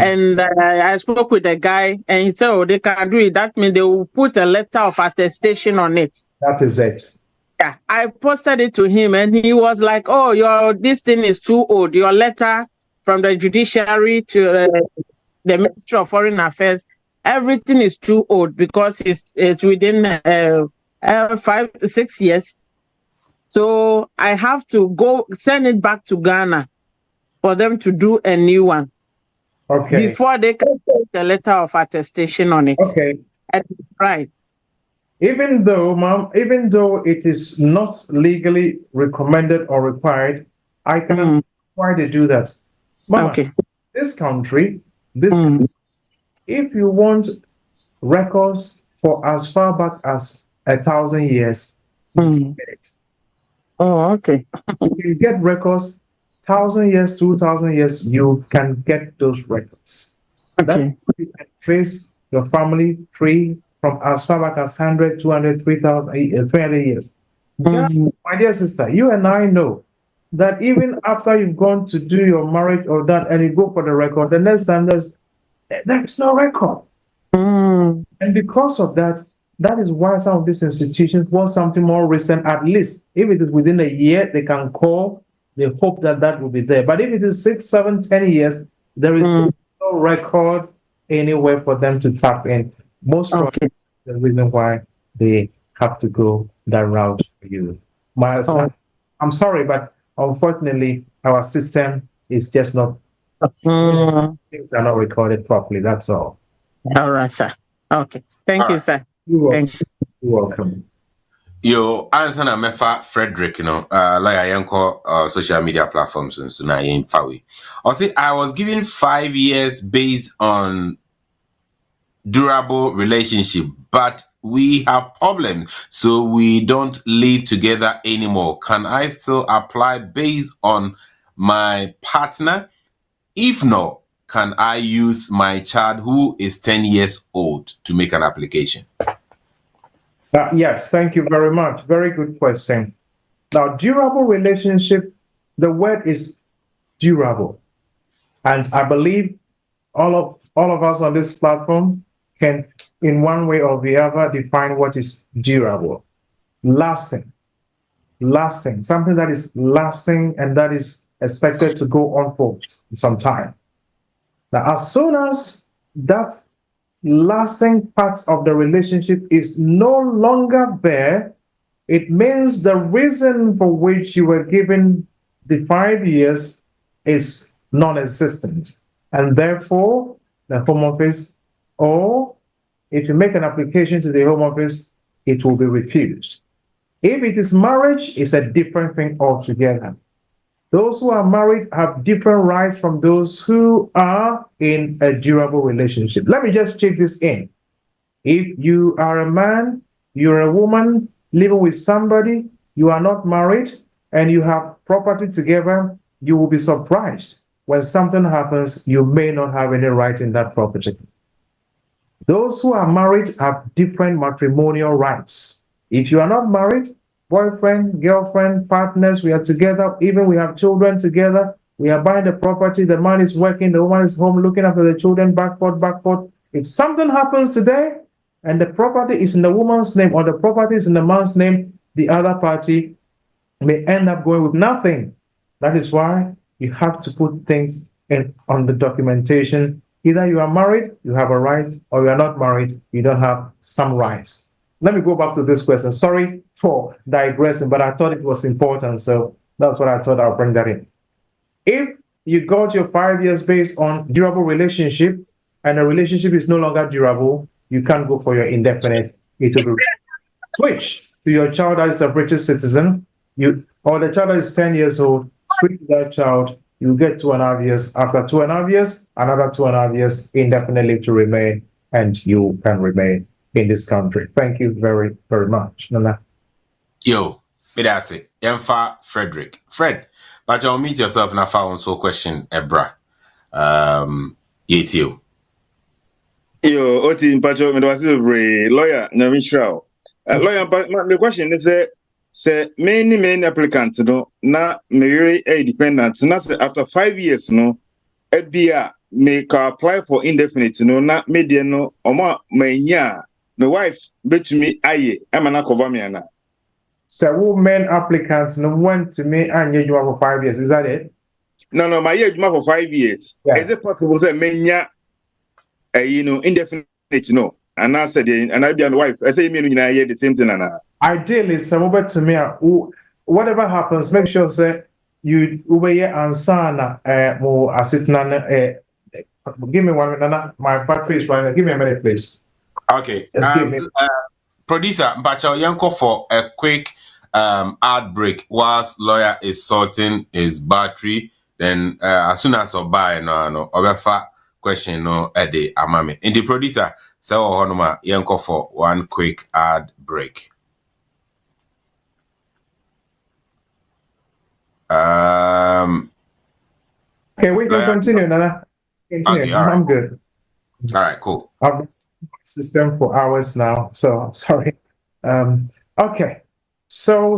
And I spoke with a guy, and he said, "Oh, they can do it. That means they will put a letter of attestation on it."
That is it.
Yeah, I posted it to him, and he was like, "Oh, this thing is too old. Your letter from the judiciary to the Ministry of Foreign Affairs, everything is too old because it's within 5-6 years. So I have to go send it back to Ghana for them to do a new one.
Okay.
Before they can put a letter of attestation on it."
Okay.
Right.
Even though it is not legally recommended or required, I can understand why they do that. Mama, this country, if you want records for as far back as 1,000 years, you get it.
Oh, okay.
If you get records 1,000 years, 2,000 years, you can get those records.
Okay.
You can trace your family tree from as far back as 100, 200, 3,000, 300 years. Yeah, my dear sister, you and I know that even after you've gone to do your marriage or that, and you go for the record, the next time there's no record. And because of that, that is why some of these institutions want something more recent. At least if it is within a year, they can call. They hope that will be there. But if it is 6, 7, 10 years, there is no record anywhere for them to tap in. Most probably the reason why they have to go that route for you. I'm sorry, but unfortunately, our system is just not. Things are not recorded properly. That's all.
All right, sir. Okay. Thank you, sir.
You're welcome.
Yo, Ansana Mefa Frederick, like I am called social media platforms and so now in Fawi. I was given 5 years based on durable relationship, but we have problems, so we don't live together anymore. Can I still apply based on my partner? If not, can I use my child who is 10 years old to make an application?
Yes, thank you very much. Very good question. Now, durable relationship, the word is durable. And I believe all of us on this platform can, in one way or the other, define what is durable. Lasting, something that is lasting and that is expected to go on for some time. Now, as soon as that lasting part of the relationship is no longer there, it means the reason for which you were given the 5 years is non-existent. And therefore, the Home Office, or if you make an application to the Home Office, it will be refused. If it is marriage, it's a different thing altogether. Those who are married have different rights from those who are in a durable relationship. Let me just check this in. If you are a man, you're a woman living with somebody, you are not married, and you have property together, you will be surprised when something happens, you may not have any right in that property. Those who are married have different matrimonial rights. If you are not married, boyfriend, girlfriend, partners, we are together, even we have children together, we are buying the property, the man is working, the woman is home looking after the children, back forth. If something happens today and the property is in the woman's name or the property is in the man's name, the other party may end up going with nothing. That is why you have to put things on the documentation. Either you are married, you have a right, or you are not married, you don't have some rights. Let me go back to this question. Sorry for digressing, but I thought it was important, so that's what I thought I'll bring that in. If you got your 5 years based on durable relationship, and the relationship is no longer durable, you can't go for your indefinite. It will be switch to your child that is a British citizen, or the child that is 10 years old, switch to that child, you get 2.5 years. After 2.5 years, another 2.5 years indefinitely to remain, and you can remain in this country. Thank you very, very much. Nana.
Yo, that's it. Yemfa Frederick. Fred, but you'll meet yourself in a phone so question, Ebra. Yetio.
Yo, Oti Mpacho, me lawyer, Namishrao. Lawyer, but my question is say many applicants no na marry a dependent. Na say after 5 years no, ebia make apply for indefinite no na media no oma manya my wife bet me aye am na cover me ana.
So women applicants no went to me and you for 5 years, is that it?
No, my age for 5 years.
Yes.
Is it possible say manya indefinite no? And I said and I be on wife. I say me no hear the same thing ana.
Ideally, some over to me whatever happens, make sure say you over here answer more asitna give me 1 minute. My battery is running. Give me a minute, please.
Okay. Producer, Mbacha Yanko for a quick ad break whilst lawyer is sorting his battery. Then as soon as I buy no obefa question no ede amame. In the producer, so honoma Yanko for one quick ad break.
Okay, we can continue, Nana. Continue.
Okay, all right.
I'm good.
All right, cool.
I've been in the system for hours now, so I'm sorry. Okay. So.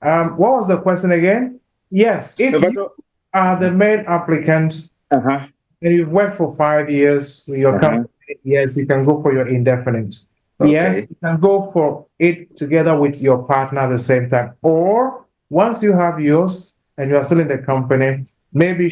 What was the question again? Yes, if you are the main applicant and you've worked for 5 years with your company, yes, you can go for your indefinite.
Okay.
Yes, you can go for it together with your partner at the same time. Or once you have yours and you are still in the company, maybe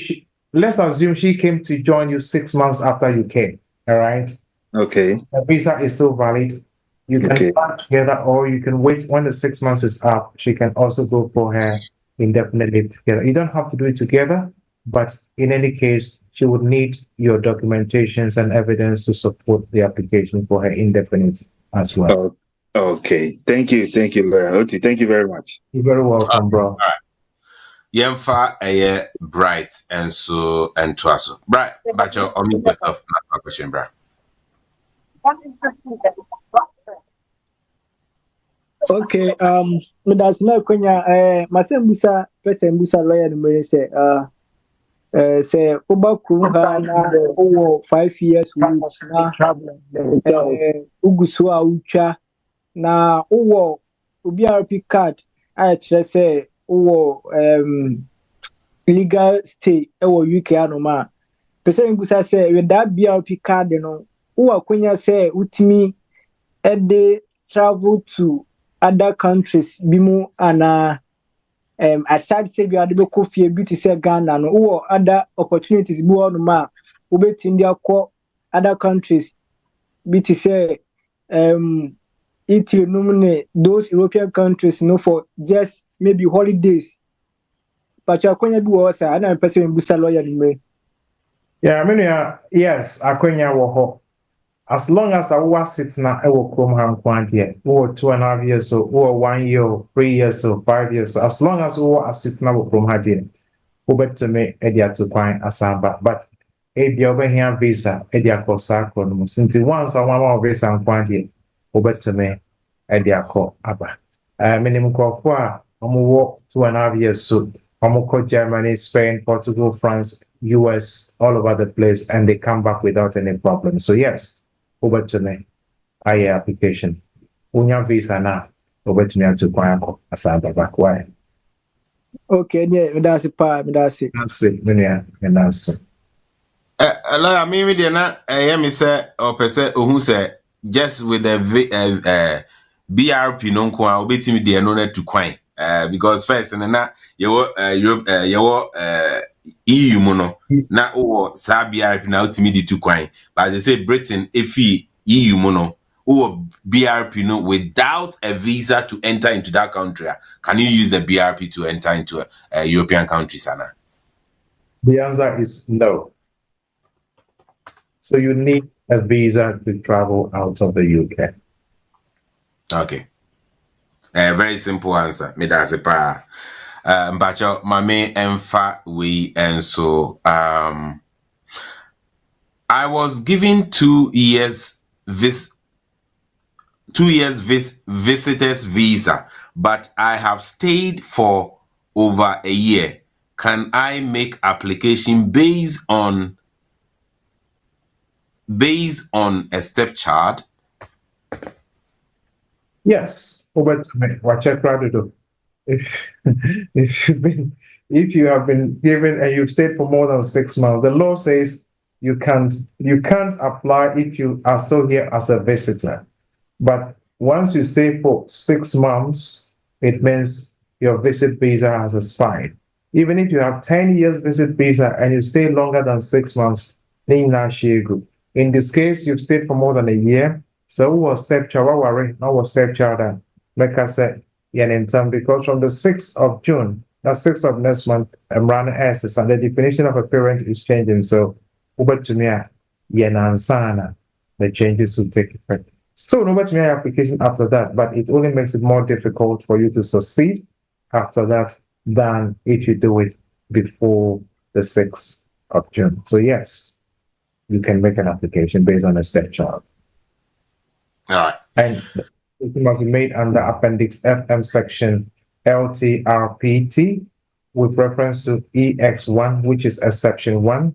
let's assume she came to join you 6 months after you came. All right.
Okay.
The visa is still valid. You can start together, or you can wait when the 6 months is up. She can also go for her indefinitely together. You don't have to do it together, but in any case, she would need your documentations and evidence to support the application for her indefinite as well.
Okay. Thank you, lawyer Oti. Thank you very much.
You're very welcome, bro.
All right. Yemfa eye bright and so and twaso. Bright, but your only yourself not question, bro.
Okay, me das na kwenya masembusa pesa mbusa lawyer no me say say oba krum ha na owo 5 years route na ugusu a utwa na owo BRP card a kire say owo legal stay ewo UK anoma pesa mbusa say with that BRP card no owa kwenya say utimi travel to other countries bimu ana aside say bi ade be kofie bi ti say Ghana no wo other opportunities bi wonu ma wo beti ndi akọ other countries bi ti say Italy numne those European countries no for just maybe holidays but akonya bi wo sa ana person busa lawyer ni me.
Yeah, I mean, yes, akonya wo ho. As long as I was sitting at Krom Quantia, or 2.5 years or 1 year, or 3 years or 5 years, as long as we were sitting at Krom Hadia, who bet to me Edia to find a samba, but a Biobanian visa, Edia for Sacron, since once I want visa and Quantia, who bet to me Edia call Abba. Minimum call for walk 2.5 years so. Germany, Spain, Portugal, France, US, all over the place, and they come back without any problem. So yes. Over to me, application. Unya visa na over to me to Quanco Asaba back. Why?
Okay, yeah, that's it. That's it.
And that's it.
Lawyer, maybe they're not. Me say or per se who say just with the BRP non kwa obeti me dey no to Quine. Because first and na you EU mono na o sa BRP na ultimate to Quine, but they say Britain if EU mono or BRP no without a visa to enter into that country. Can you use the BRP to enter into European countries, Anna?
The answer is no. So you need a visa to travel out of the UK.
Okay. Very simple answer. Me that's a pa. Mbacho mame emfa we and so I was given 2 years visitors visa, but I have stayed for over a year. Can I make application based on a stepchild?
Yes. Over to me. Watch it, do. if you have been given and you've stayed for more than 6 months, the law says you can't apply if you are still here as a visitor. But once you stay for 6 months, it means your visit visa has expired. Even if you have 10 years visit visa and you stay longer than 6 months, in this case, you've stayed for more than a year. So who was stepchild? No was stepchild. Like I said, because from the 6th of June, the 6th of next month, Rana asks, and the definition of a parent is changing. So over to me, the changes will take effect. Still, no to me application after that, but it only makes it more difficult for you to succeed after that than if you do it before the 6th of June. So yes, you can make an application based on a stepchild.
All right.
And it must be made under Appendix FM section LTRPT with reference to EX1, which is exception 1,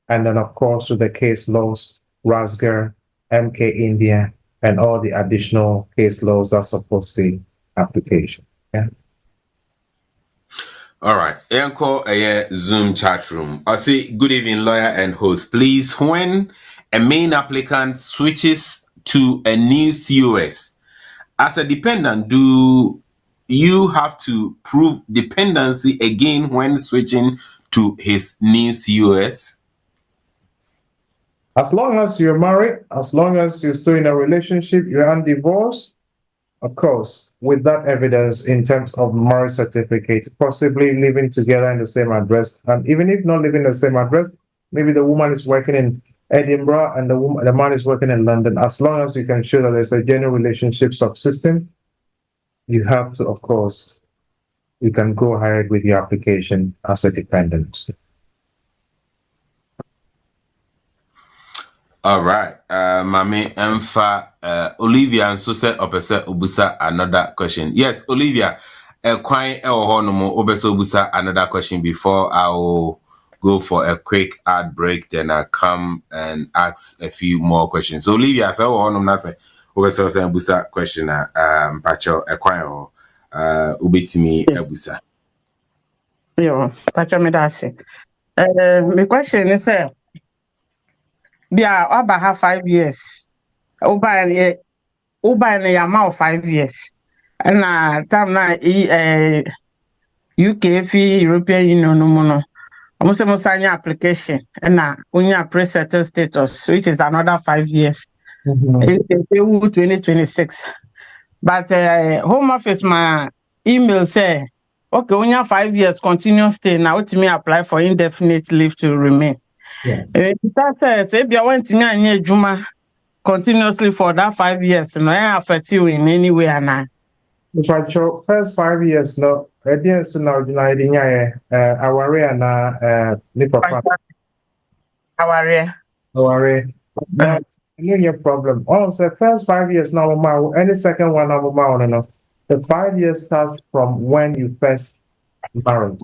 and then of course to the case laws, RASGER, MK India, and all the additional case laws that support the application. Yeah.
All right. Encore a Zoom chat room. I say good evening, lawyer and host. Please, when a main applicant switches to a new COS, as a dependent, do you have to prove dependency again when switching to his new COS?
As long as you're married, as long as you're still in a relationship, you're undivorced, of course, with that evidence in terms of marriage certificate, possibly living together in the same address, and even if not living in the same address, maybe the woman is working in Edinburgh and the man is working in London. As long as you can show that there's a genuine relationship subsisting, you have to, of course, you can go ahead with your application as a dependent.
All right. Mami Emfa Olivia and so said opposite Obusa another question. Yes, Olivia, quite Obusa another question before I will go for a quick ad break, then I come and ask a few more questions. So Olivia, so Obusa question Pacho Equine Ubitimi Ebusa.
Yo, Pacho Medasi. The question is yeah, about have 5 years. Over a amount 5 years. And time now UK fee European Union no more. Almost sign your application and now when you pre-settled status, which is another 5 years. 2026. But Home Office my email say, okay, when you have 5 years continuous stay, now to me apply for indefinite leave to remain.
Yes.
That says if you want to me Juma continuously for that 5 years, and I affect you in any way and I.
If I show first 5 years, no, I didn't so now denying our and Nipa. Our no problem. Also, first 5 years now, any second one no. The 5 years starts from when you first married.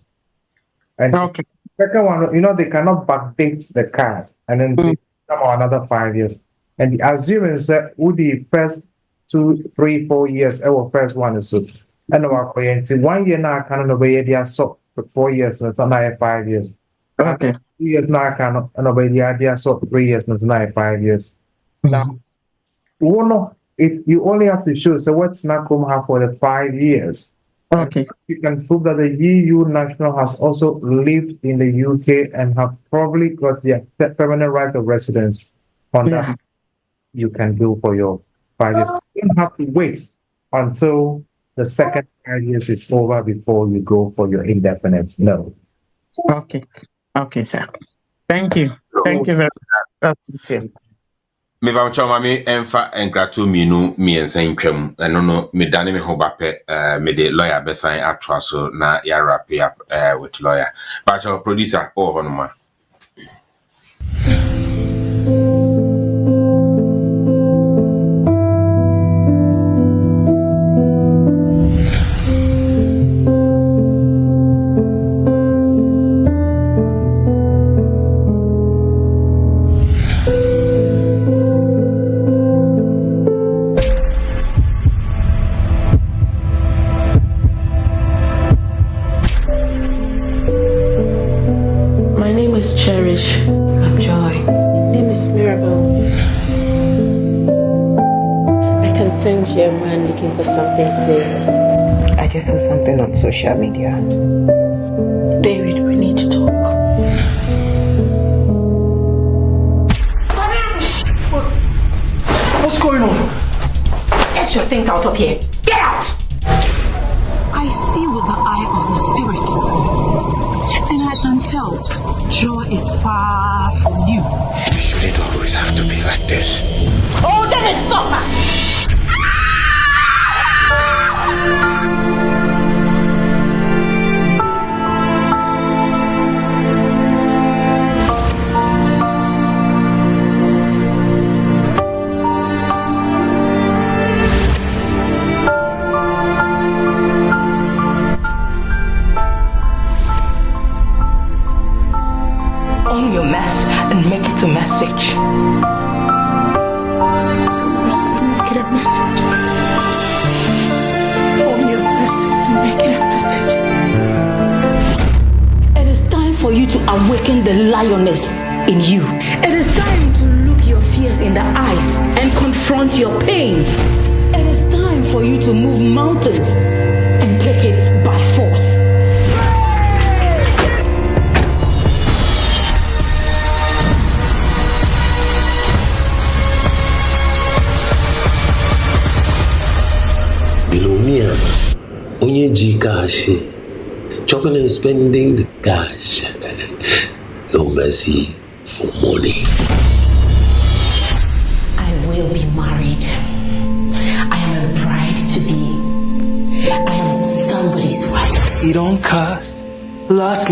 And okay. Second one, they cannot backdate the card and then take another 5 years. And the assuming that would the first 2, 3, 4 years, our first one is so. And our 1 year now can obey the so for 4 years, not 5 years. Okay. 2 years now can obey the idea so 3 years, not 5 years. Now, if you only have to show, so what's not come have for the 5 years? Okay. You can prove that the EU national has also lived in the UK and have probably got the permanent right of residence on that. You can do for your 5 years. You don't have to wait until the second 5 years is over before you go for your indefinite. No.
Okay. Okay, sir. Thank you. Thank you very much.
Me ba mcho mami emfa enkrato mienu miensen twam eno no me dane me ho bape me de lawyer besan atwa so na ya wrap up with lawyer but our producer honoma.
pretend you're a man looking for something serious.
I just saw something on social media.
David, we need to talk.
What's going on?
Get your things out of here. Get out! I see with the eye of the spirit. And I can tell joy is far from you.
Should it always have to be like this?
Oh, David, stop that! Own your mess and make it a message. Make it a message. Own your mess and make it a message. It is time for you to awaken the lioness in you. It is time to look your fears in the eyes and confront your pain. It is time for you to move mountains and take it by force.
Bilomia, onye ji cash, chopping and spending the cash. No mercy for money.
I will be married. I am a bride to be. I am somebody's wife.
You don't cast, last.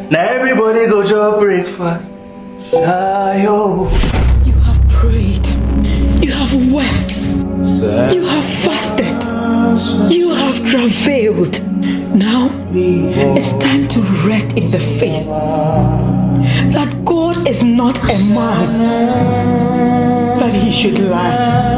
Now everybody go to breakfast. Shayo.
You have prayed. You have wept.
Sir.
You have fasted. You have travailed. Now it's time to rest in the faith that God is not a man that he should lie.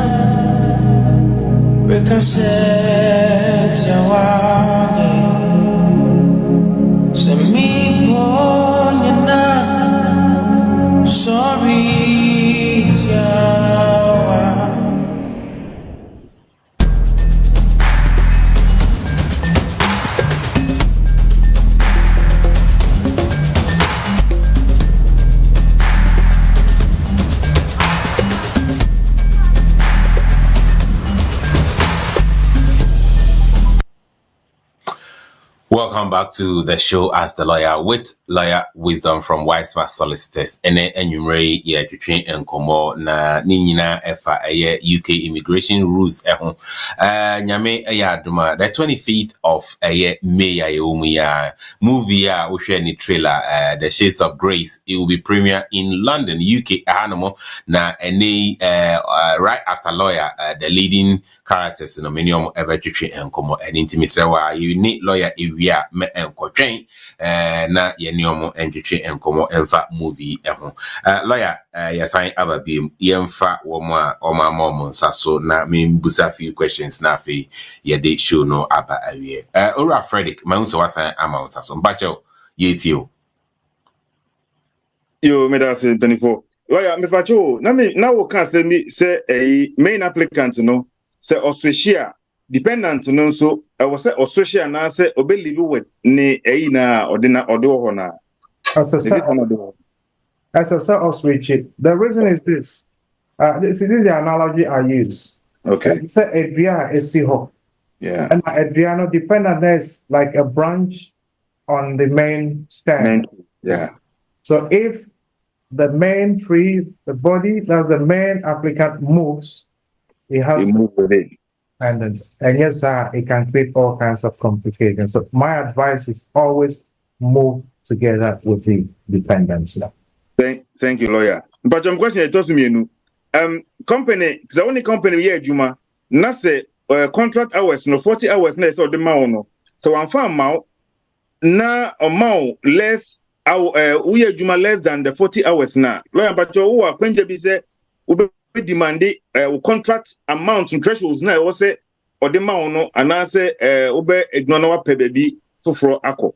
Welcome back to the show As the Lawyer with Lawyer Wisdom from Wise Smart Solicitors. Ene enyumre ye twetwe enkomo na ni nyina efa UK immigration rules eho. Nyame aduma the 25th of May ya movie ya wo hwe ni trailer The Shades of Grace. It will be premiere in London, UK anamo na ene right after Lawyer the leading characters no minimum ever twetwe enkomo and intimisewa you need Lawyer Ewia me enkotwen na yeniomo entwetwe enkomo enfa movie eho Lawyer yasan ababiem yemfa woma omamom nsaso na membusa few questions na afi yede show no aba awie Ora Frederick manso wasan ama nsaso mbacho yetio
yo medase 24 Lawyer me pacho na wo kan say me say main applicant no say Australia dependent no so was say Australia na say obelive with ni na odina odo ho na
as I said Australia. The reason is this. This is the analogy I use.
Okay.
Say Adria is ho.
Yeah.
And Adriano dependent is like a branch on the main stem.
Yeah.
So if the main tree, the body that the main applicant moves, it has
to move with it.
And yes, it can create all kinds of complications. So my advice is always move together with the dependents.
Thank you, Lawyer. But your question is just me. Company, the only company here, Juma, na say contract hours, no 40 hours, na so the no. So I'm farm na amount less we Juma less than the 40 hours na. Lawyer, but you are when you say demanded contract amount and thresholds now or say or the no and I say ube ignore baby for ako.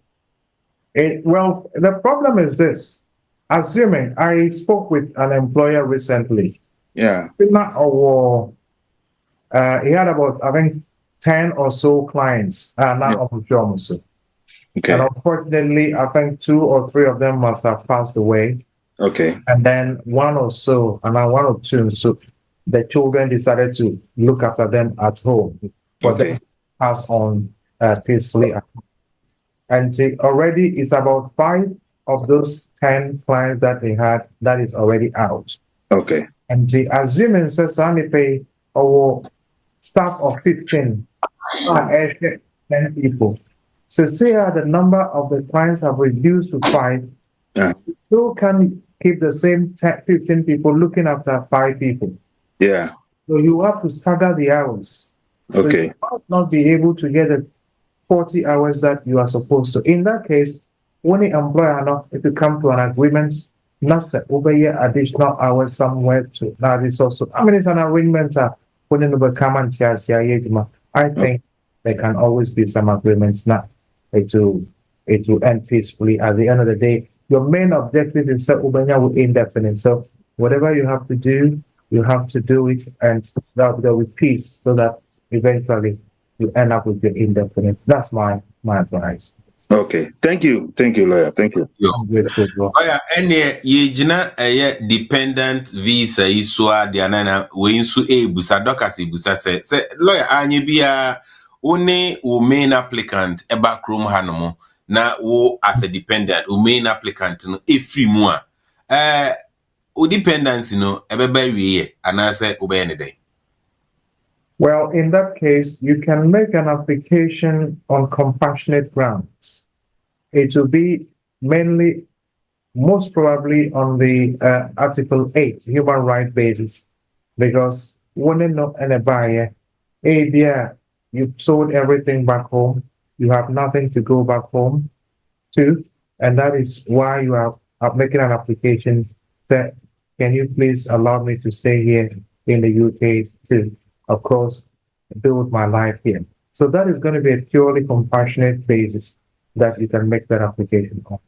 Well, the problem is this. Assuming I spoke with an employer recently.
Yeah.
he had about, I think, 10 or so clients. Now,
okay.
And unfortunately, I think 2 or 3 of them must have passed away.
Okay.
And then 1 or 2, so the children decided to look after them at home for them to pass on peacefully. And already it's about 5 of those 10 clients that they had that is already out.
Okay.
And assuming Sasani pay our staff of 15 10 people. So say the number of the clients have reduced to 5.
Yeah.
Still can keep the same 15 people looking after 5 people.
Yeah.
So you have to stagger the hours.
Okay.
So you might not be able to get the 40 hours that you are supposed to. In that case, when the employer, if you come to an agreement, not say over here additional hours somewhere to now this also. I mean, it's an arrangement when you become and I think there can always be some agreements now. It will end peacefully. At the end of the day, your main objective is that Ubanya will indefinite. So whatever you have to do it, and that with peace, so that eventually you end up with your indefinite. That's my advice.
Okay. Thank you, lawyer. Thank you.
Lawyer, ye jina dependent visa iswa de anana we insu busa dokas busa se lawyer anye bia one wo main applicant eba krom hanomo na wo as a dependent wo main applicant no efri mu a o dependency no ebeba wiye anase obey ne day.
Well, in that case, you can make an application on compassionate grounds. It will be mainly, most probably, on the Article 8 human rights basis, because when you know any buyer, you've sold everything back home, you have nothing to go back home to, and that is why you are making an application that, can you please allow me to stay here in the UK to, of course, build my life here. So that is going to be a purely compassionate basis that you can make that application on.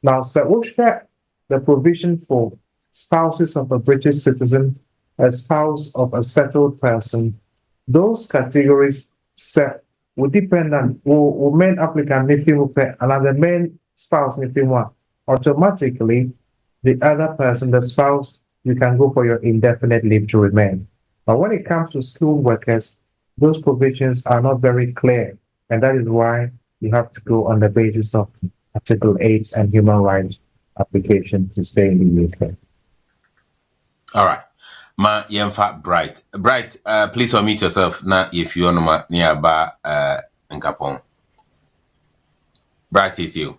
Now, so what's that? The provision for spouses of a British citizen, a spouse of a settled person, those categories set will depend on who main applicant if you pay another main spouse if you want. Automatically, the other person, the spouse, you can go for your indefinite leave to remain. But when it comes to skilled workers, those provisions are not very clear. And that is why you have to go on the basis of Article 8 and human rights application to stay in the UK.
All right. Ma Yemfa Bright. Bright, please unmute yourself now if you're nearby Nkapon. Bright is you.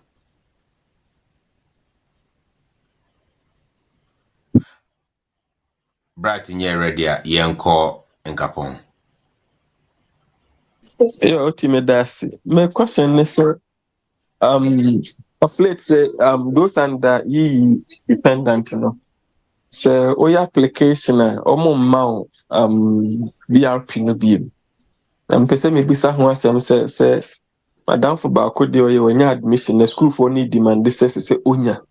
Bright in your ready, Yanko Nkapon.
Yeah, ultimate that's my question is of late say those under dependent, you know. So all your application mount BRP no be. Person maybe someone say madam for baako de oye when admission the school for need demand this say onya.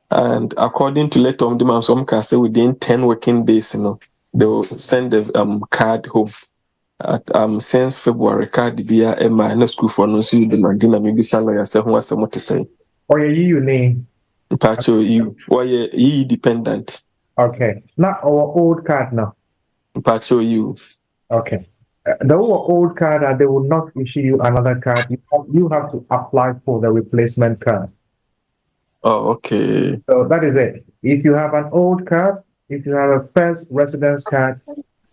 And according to letter of demand, some can say within 10 working days, you know, they will send the card home. At since February, card via Emma no school for no see demand maybe salary say who has something to say.
Or you name
Pacho you why you dependent.
Okay. Not our old card now.
Pacho you.
Okay. The old card they will not issue you another card. You have to apply for the replacement card.
Oh, okay.
So that is it. If you have an old card, if you have a first residence card,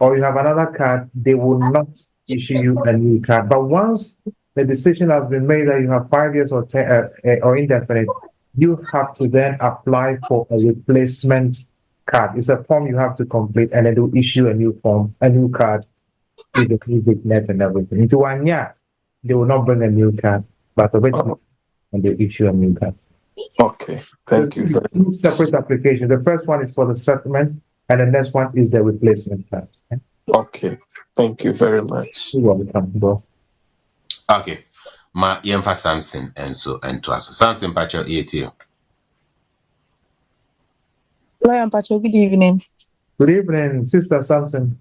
or you have another card, they will not issue you a new card. But once the decision has been made that you have 5 years or indefinite, you have to then apply for a replacement card. It's a form you have to complete, and then they'll issue a new form, a new card with the previous net and everything. Into 1 year, they will not bring a new card, but eventually, and they issue a new card.
Okay, thank you.
Two separate applications. The first one is for the settlement, and the next one is the replacement card.
Okay, thank you very much.
You're welcome, bro.
Okay, ma Yemfa Samson and to us. Samson Pacho EATO.
Lawyer Pacho, good evening.
Good evening, Sister Samson.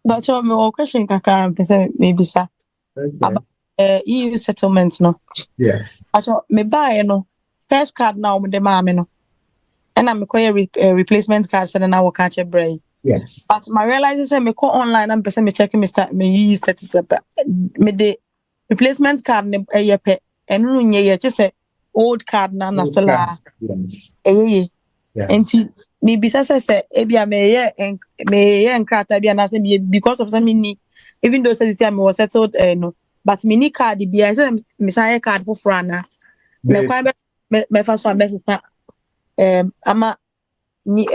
But your me question kakara maybe sir. About EU settlement no.
Yes.
Acho me buy no first card now with the mama no. And I'm replacement card so then I will catch a brain.
Yes.
But my realizes I me go online and person me checking me use status me the replacement card ne pe and no nye just say old card na still
yes.
Yeah. And me bisa say ebia me enkrata bia na say because of some me even though say the time was settled no but me ni card bia say me say card for frana na kwa me fa so abesita ama ni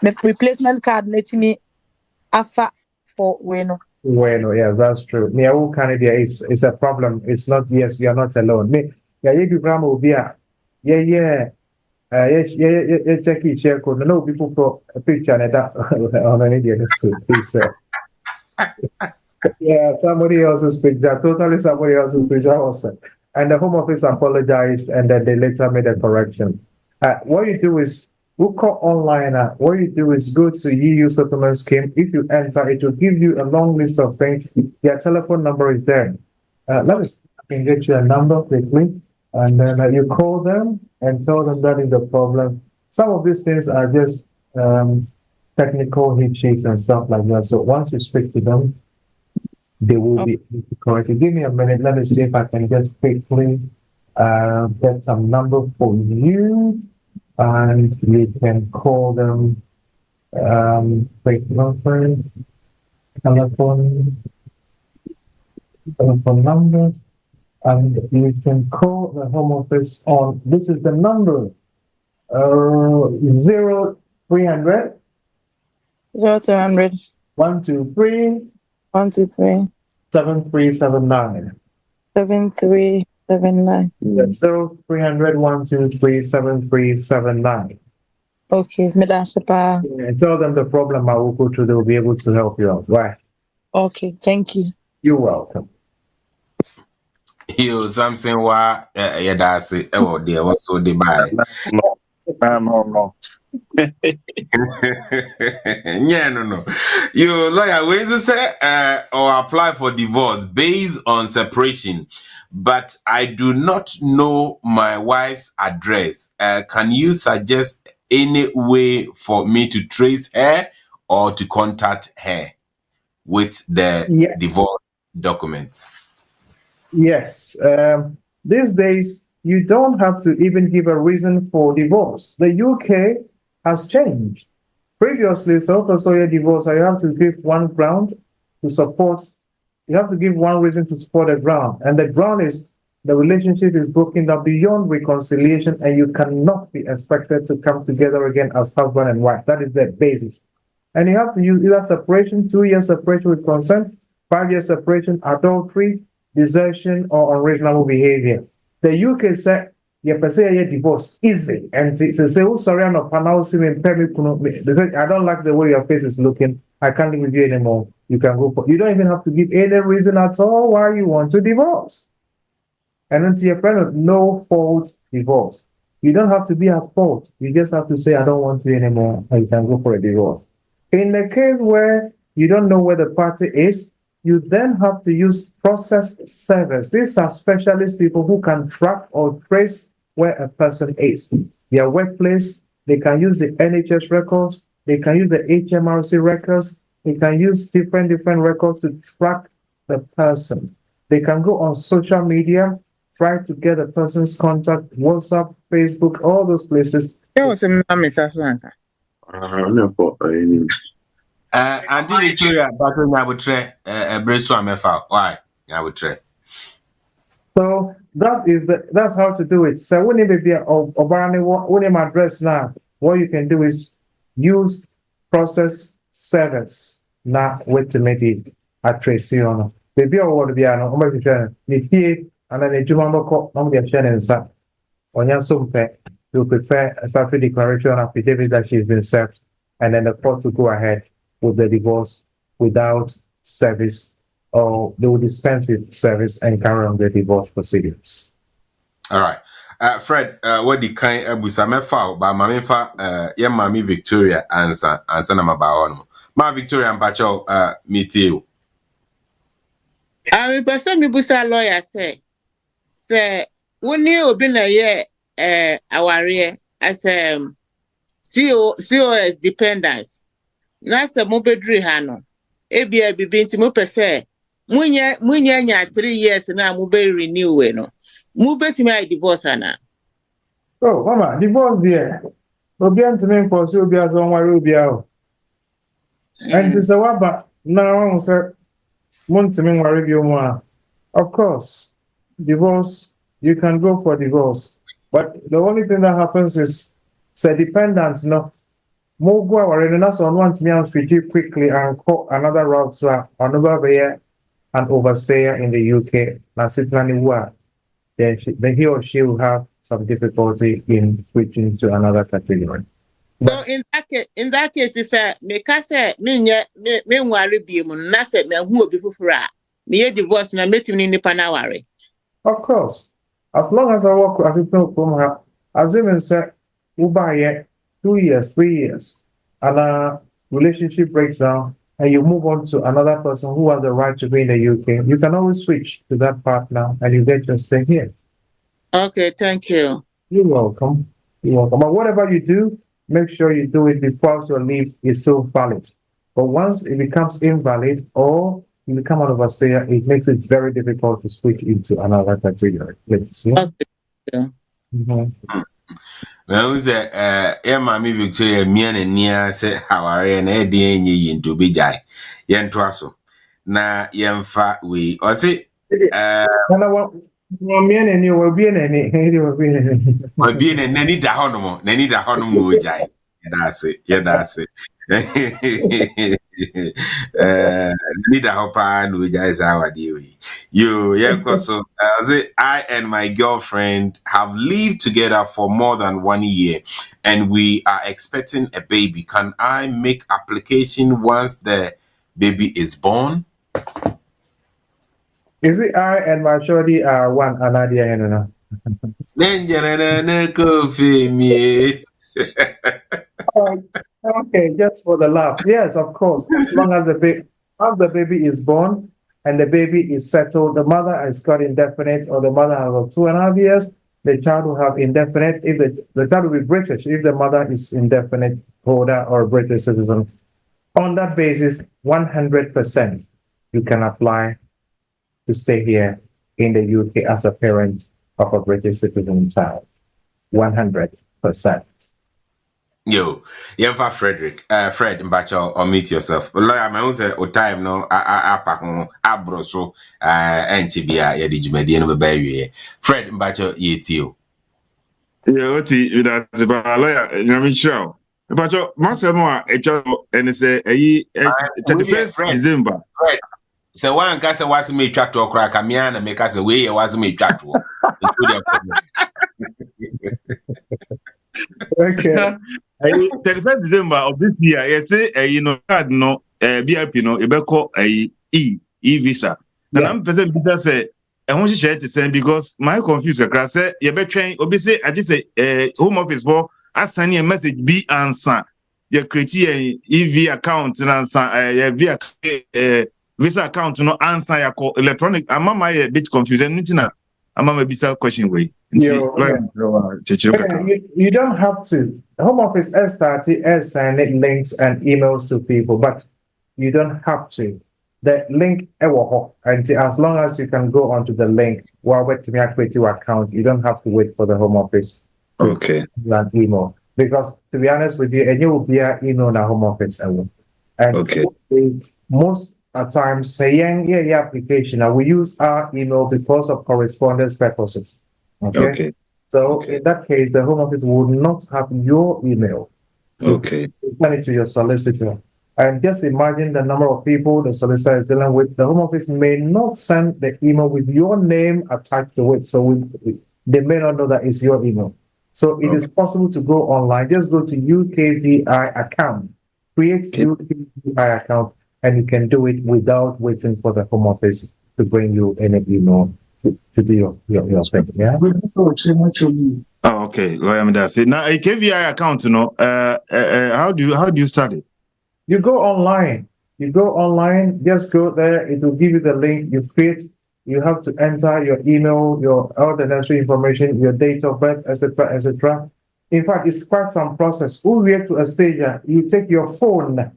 me replacement card let me afa for bueno.
Bueno, yeah, that's true. Me all Canada is a problem. It's not, yes, you are not alone. Me yeah, you grandma will be yeah, check it, share code. No people for a picture and that on an Indian suit. Please, yeah, somebody else's picture, totally somebody else's picture also. And the Home Office apologized and then they later made a correction. What you do is, we'll call online. What you do is go to EU settlement scheme. If you enter, it will give you a long list of things. Their telephone number is there. Let me see if I can get you a number quickly. And then you call them and tell them that is the problem. Some of these things are just technical hitches and stuff like that. So once you speak to them, they will be able to correct it. Give me a minute. Let me see if I can just quickly get some number for you. And you can call them telephone number, and you can call the Home Office on, this is the number, 0300 123 7379
7379.
0300 123 7379.
Okay, me that's pa.
And tell them the problem I will go through, they will be able to help you out. Right.
Okay, thank you.
You're welcome.
You something why yeah that's it. Oh dear, what's so the buy?
No.
Yeah, no. You lawyer, when you say or apply for divorce based on separation, but I do not know my wife's address. Can you suggest any way for me to trace her or to contact her with the divorce documents?
Yes. These days, you don't have to even give a reason for divorce. The UK has changed. Previously, so your divorce, you have to give one ground to support. You have to give one reason to support a ground. And the ground is the relationship is broken down beyond reconciliation, and you cannot be expected to come together again as husband and wife. That is the basis. And you have to use either separation, 2 years separation with consent, 5 years separation, adultery, desertion, or unreasonable behavior. The UK said, you say a divorce easy. And they say, oh, sorry, I'm not pronouncing me. They said, I don't like the way your face is looking. I can't live with you anymore. You can go for, you don't even have to give any reason at all why you want to divorce. And until your friend of no fault divorce. You don't have to be at fault. You just have to say, I don't want you anymore. And you can go for a divorce. In the case where you don't know where the party is, you then have to use process servers. These are specialist people who can track or trace where a person is. Their workplace, they can use the NHS records, they can use the HMRC records, they can use different records to track the person. They can go on social media, try to get a person's contact, WhatsApp, Facebook, all those places.
Auntie Victoria, that's why I would try.
So that's how to do it. So when you be address now, what you can do is use process servers now with to make it a trace. Maybe I want to be an and then a Jumamoko, the channel on your sumpet to prepare a self declaration affidavit that she's been served, and then the court to go ahead with the divorce without service, or they will dispense with service and carry on the divorce proceedings.
All right. Fred, what the kind of Busame file by Mamifa, Mami Victoria answer na mabaon. Ma Victoria Mpacho meet you.
I will person me busa lawyer say when you been a year our year as COS dependence. Nasa mo bedri hano. Ebia bibi nti mo pese munya nya 3 years na mo be renew we no. Mo betimi I divorce ana.
Oh, mama, divorce there. Obi antime for so obi aso nware obi aho. And this waba now one say montime nware bi omo a. Of course, divorce, you can go for divorce. But the only thing that happens is dependence no. More go our readiness on one to me and switch quickly and call another route to another way and overstayer in the UK. Now sitting then he or she will have some difficulty in switching to another category.
So in that case, it's a me say me worry be mun na say me hu obi fufura me divorce na metimi ni pa na worry.
Of course, as long as I work as it no from her, assuming say uba 2 years, 3 years, and a relationship breaks down, and you move on to another person who has the right to be in the UK, you can always switch to that partner and you get your stay here.
Okay, thank you.
You're welcome. You're welcome. But whatever you do, make sure you do it before your leave is still valid. But once it becomes invalid or you become an overstayer, it makes it very difficult to switch into another category. Okay.
Mm-hmm. Well, Emma Victoria Mian near say how are and Eddie into be jai. Yen twasso. Na yemfa we or say
Mian and you will be in any
will be in any da honmo, Nani da honum no jai. That's it. Need a hopper no jai is our deal. So I and my girlfriend have lived together for more than 1 year and we are expecting a baby. Can I make application once the baby is born?
Is it I and my shorty are one Anadia Henna?
Then coffee me.
Okay, just for the laugh. Yes, of course. As long as the baby is born and the baby is settled, the mother has got indefinite or the mother has got 2.5 years, the child will have indefinite. If the child will be British, if the mother is indefinite holder or British citizen. On that basis, 100% you can apply to stay here in the UK as a parent of a British citizen child. 100%.
Yo, Yemfa Frederick, Fred Mbacho, or meet yourself. Lawyer, my own say, o time no, I abroso, NTBA, Yadijumedi, and Baby. Fred Mbacho, yetio.
Yeah, Oti, with that, lawyer, Namisho. Mbacho, Masamo, a child, and say, 31st December.
Fred. So one case was me chat to crack a mian and make us away, was me chat to.
Okay. 31st December of this year, you say, card no, BRP no, Ebeko, e-visa. And I'm present because say, I want to share to say because my confusion, because say, you better train, obviously, I just say, home office for, I send you a message, be answer. You create a EV account and answer, visa account no answer your call electronic. I'm a bit confused. I'm a bizarre question way.
You don't have to. The Home Office has started sending links and emails to people, but you don't have to. The link and as long as you can go onto the link while waiting to activate your account, you don't have to wait for the Home Office.
Okay.
That email. Because to be honest with you, and you will be an email in the Home Office. And
okay.
Most times saying application, and we use our email because of correspondence purposes. Okay. So in that case, the Home Office would not have your email.
Okay.
Send it to your solicitor. And just imagine the number of people the solicitor is dealing with. The Home Office may not send the email with your name attached to it. So they may not know that it's your email. So it is possible to go online. Just go to UKVI account. Create UKVI account. And you can do it without waiting for the Home Office to bring you any email to do your thing. Yeah.
Oh, okay. Lawyer, that's it. Now a KVI account, how do you start it?
You go online. Just go there. It will give you the link. You create. You have to enter your email, your all the necessary information, your date of birth, etc., etc. In fact, it's quite some process. We get to a stage. You take your phone.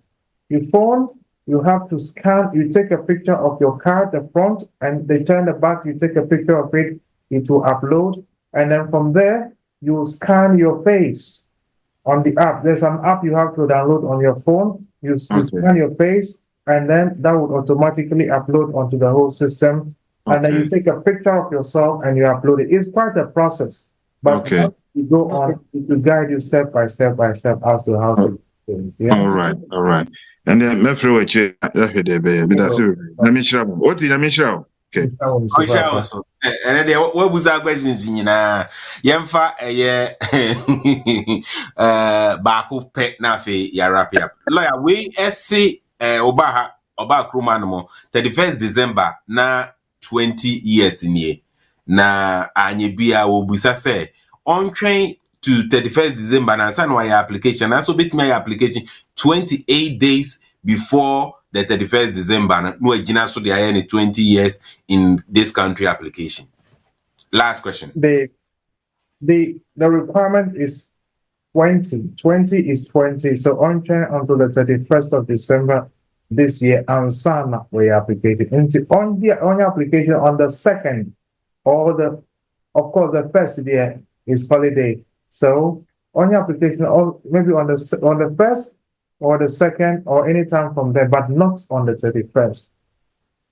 You have to scan. You take a picture of your card, the front, and they turn the back. You take a picture of it. It will upload, and then from there you scan your face on the app. There's an app you have to download on your phone. You scan your face, and then that would automatically upload onto the whole system. And then you take a picture of yourself and you upload it. It's quite a process, but you go on to guide you step by step as to how to do it. Yeah?
All right. And then me free watch it. Let me show. What is me show? Okay.
And then what was our questions in Yemfa Baku pet nafe ya wrap up. Lawyer, we SC Oba Krumanamo 31st December na 20 years in ye. Na anyebia obusa say on train to 31st December na san wa your application. And so bit my application 28 days before the 31st December. No ejina so there are 20 years in this country application. Last question.
The requirement is 20. 20 is 20. So on train until the 31st of December this year, and some we applicated into on your application on the second or of course the first day is holiday. So on your application, or maybe on the first or the second or any time from there, but not on the 31st.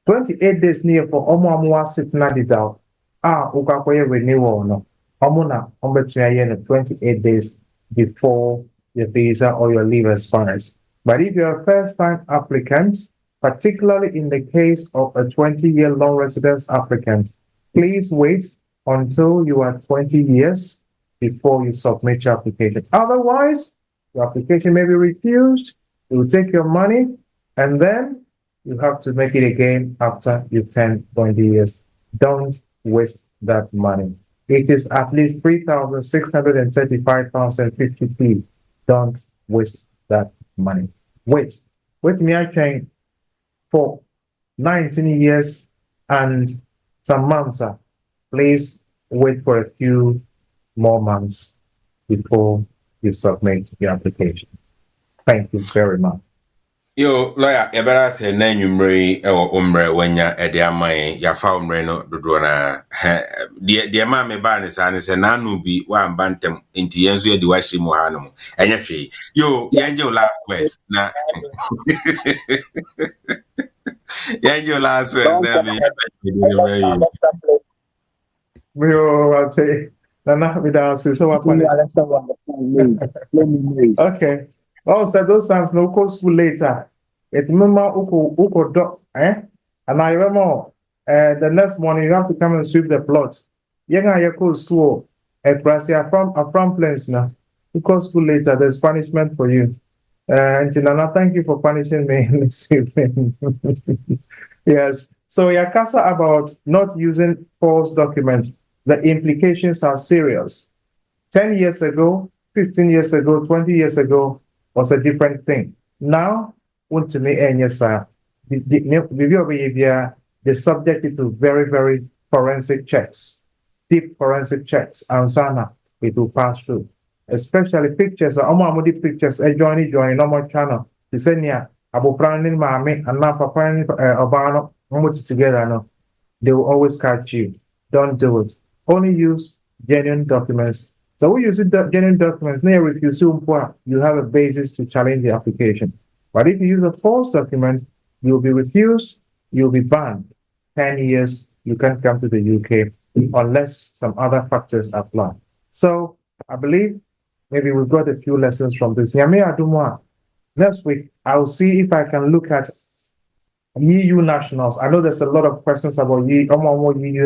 28 days near for Omo sitting at it out. Ukakoye renewal no. Omuna 28 days before your visa or your leave expires. But if you're a first-time applicant, particularly in the case of a 20-year long residence applicant, please wait until you are 20 years before you submit your application. Otherwise, your application may be refused, you will take your money, and then you have to make it again after you turn 20 years. Don't waste that money. It is at least £3,635.50. Don't waste that money. Wait me I train for 19 years and some months. Please wait for a few more months before you submit your application. Thank you very much.
Yo, lawyer, you better say na nyumre or umre wenya e dia mai ya fa umre no dodo na de ma me ba ne sa ne se na nu bi wa mbantem enti yenso ye di wa hye mu ha no enye hwe yo yenje last words na yenje last words na me
I'll say Nana without so what okay. Also, those times no go school later. It remember uko do and I remember the next morning you have to come and sweep the plot. Yenga yako school at Brasia from place now. You go school later, there's punishment for you. And Nana, thank you for punishing me this evening. Yes. So Yakasa about not using false documents. The implications are serious. 10 years ago, 15 years ago, 20 years ago, was a different thing. Now, the subject is to very, very forensic checks, deep forensic checks, and sana it will pass through. Especially pictures, pictures, join normal channel. The senior, Abu Pranin Mami, and now Papa Obano, together, no, they will always catch you. Don't do it. Only use genuine documents. So we use genuine documents. You have a basis to challenge the application. But if you use a false document, you'll be refused, you'll be banned. 10 years, you can't come to the UK unless some other factors apply. So I believe maybe we've got a few lessons from this. Next week, I'll see if I can look at EU nationals. I know there's a lot of questions about EU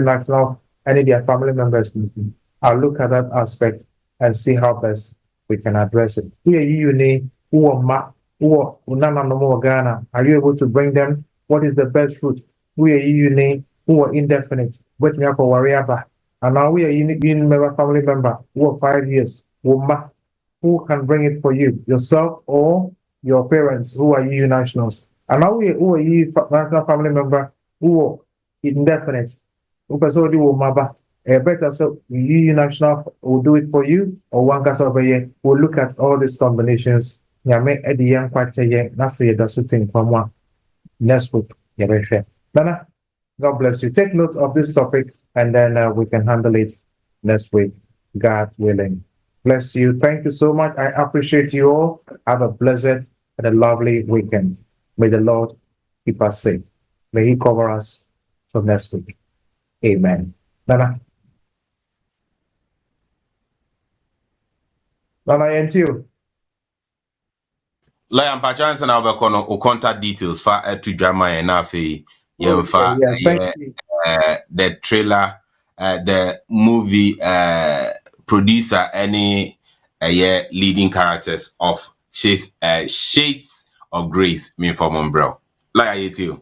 nationals and their family members. I'll look at that aspect and see how best we can address it. Are you able to bring them? What is the best route? Who are indefinite? And now we are in family member who are 5 years. Who can bring it for you? Yourself or your parents who are EU nationals. And now who are EU national family member who are indefinite. Who person will maba. Better so EU national will do it for you, or one case over here. We'll look at all these combinations. Nyame edi yang kwache ye na say that's thing from one next week. Nana, God bless you. Take note of this topic, and then we can handle it next week, God willing. Bless you. Thank you so much. I appreciate you all. Have a blessed and a lovely weekend. May the Lord keep us safe. May He cover us till next week. Amen. Nana. Nana, and you.
Lion Pachans and our contact details for to drama and Nafi. The trailer, the movie producer, any leading characters of Shades of Grace, me for Monbro. Like you too.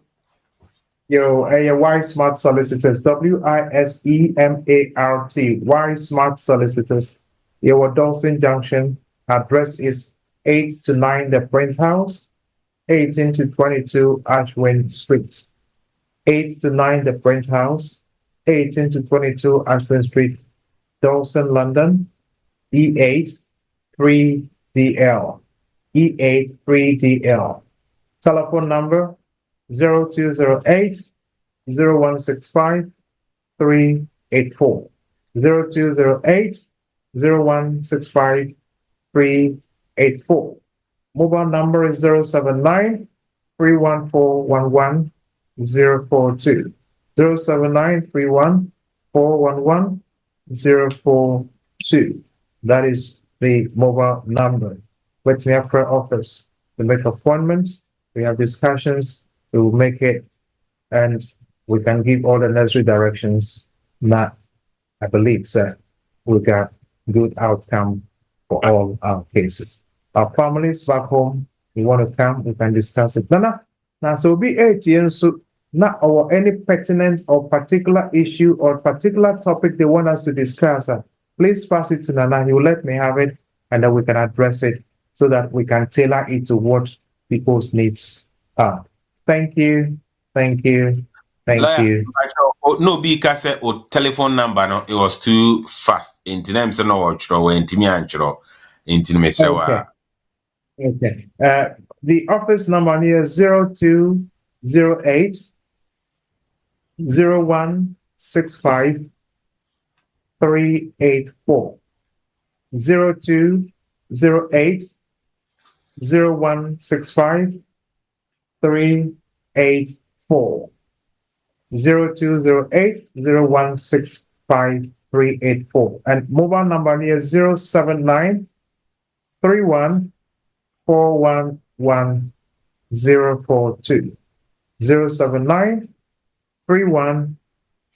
Wise Smart Solicitors, WISEMART, Wise Smart Solicitors. Your Dalston Junction address is 8 to 9 The Print House, 18 to 22 Ashwin Street. 8 to 9 The Print House, 18 to 22 Ashwin Street, Dalston, London, E8 3DL. E8 3DL. Telephone number 0208 0165 384. 0208 0165 384. Mobile number is 079 314 042. 079 314 042. That is the mobile number. With me at prayer office, we make appointments, we have discussions, we will make it, and we can give all the necessary directions that I believe, sir, we got good outcome for all our cases. Our families back home, we want to come, we can discuss it. Now, so be 18, so not or any pertinent or particular issue or particular topic they want us to discuss. Please pass it to Nana. He will let me have it, and then we can address it so that we can tailor it to what people's needs are. Thank you. Thank you. Thank you.
No, because o telephone number no, it was too fast. In time, so no watch or in me anchor in Timesewa.
Okay. The office number here is 0208 0165 384. 0208 0165 384. 0208 0165 384. And mobile number here is 079 31 411 042. 079 31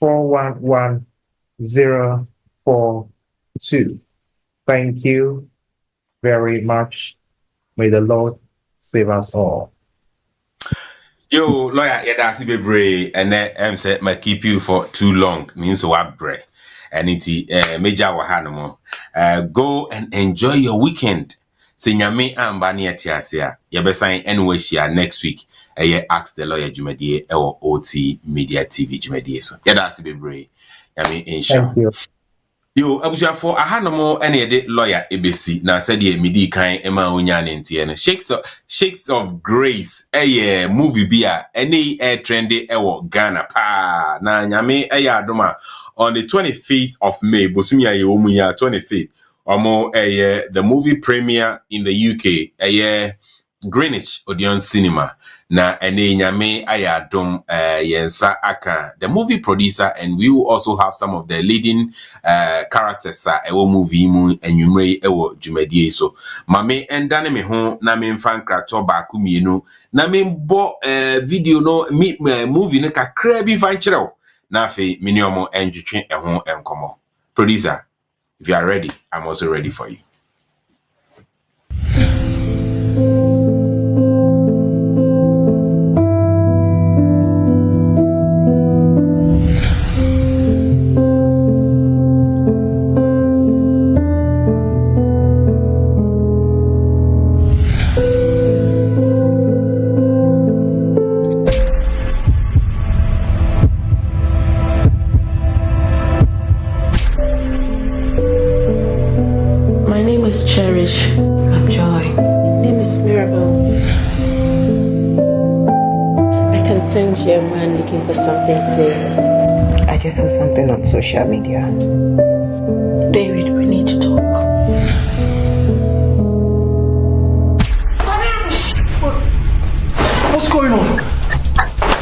411 042. Thank you very much. May the Lord save us all.
Yo, lawyer, that's a bit brave, and then said, "My keep you for too long." Means what brave, and it's major wahanamo. Go and enjoy your weekend. Say nyame amba ni atiasia. Yabesan anyway share next week. Ask the lawyer Jumedie or OT Media TV Jumedie. So that's a bit brave. Yami inshallah.
Thank you.
Yo, abuja for ahanamo any de lawyer ebesi na said ye midi kan ema onya ntie no Shades of Grace movie bia any trendy ewo Ghana pa na nyame adoma on the 25th of May bosumi aye omunya 25th omo the movie premiere in the UK Greenwich Odeon Cinema na ene nyame ayadom yensa aka the movie producer, and we will also have some of the leading characters ewo movie mu enwumre ewo Jumedie. So mame endane me ho na me mfa nkrato ba ku mienu na me bo video no movie no kakra bi fa nkyerɛw na afi miniomo endwetwe eho enkomo. Producer, if you are ready, I'm also ready for you.
can send you a man looking for something serious.
I just saw something on social media.
David, we need to talk.
What's going on?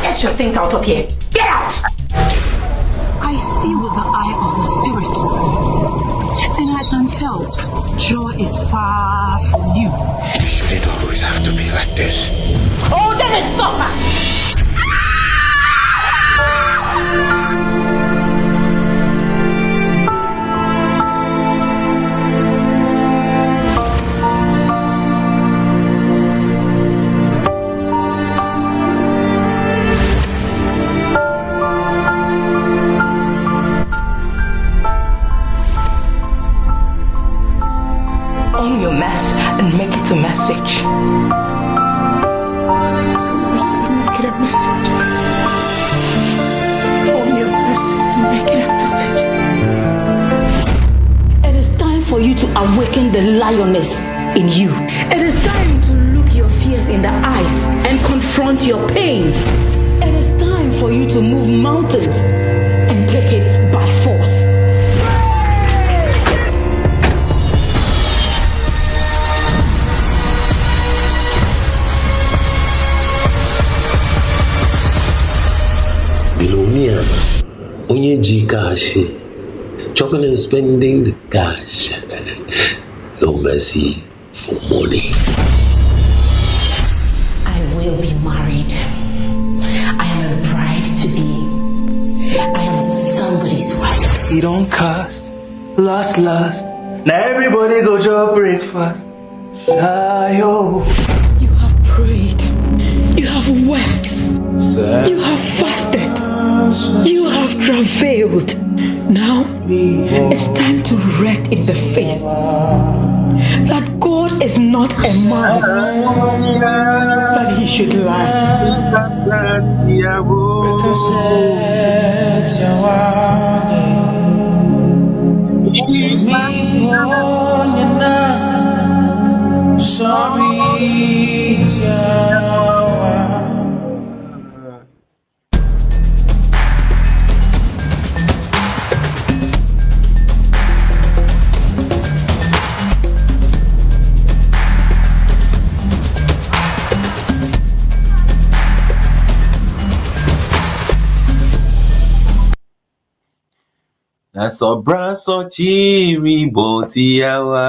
Get your things out of here. Get out! I see with the eye of the spirit. And I can tell joy is far from you.
You shouldn't always have to be like this.
Oh, David, stop that! Own your mess and make it a message. Make it a message. Own your mess and make it a message. It is time for you to awaken the lioness in you. It is time to look your fears in the eyes and confront your pain. It is time for you to move mountains and take it by force.
Bilomia, onye ji cash, chopping and spending the cash. No mercy for money.
I will be married. I am a bride to be. I am somebody's wife.
He don't cast, last. Now everybody go to breakfast. Shayo.
You have prayed. You have wept.
Sir.
You have fasted. You have travailed. Now it's time to rest in the faith that God is not a man that he should lie.
Naso braso chiri botiawa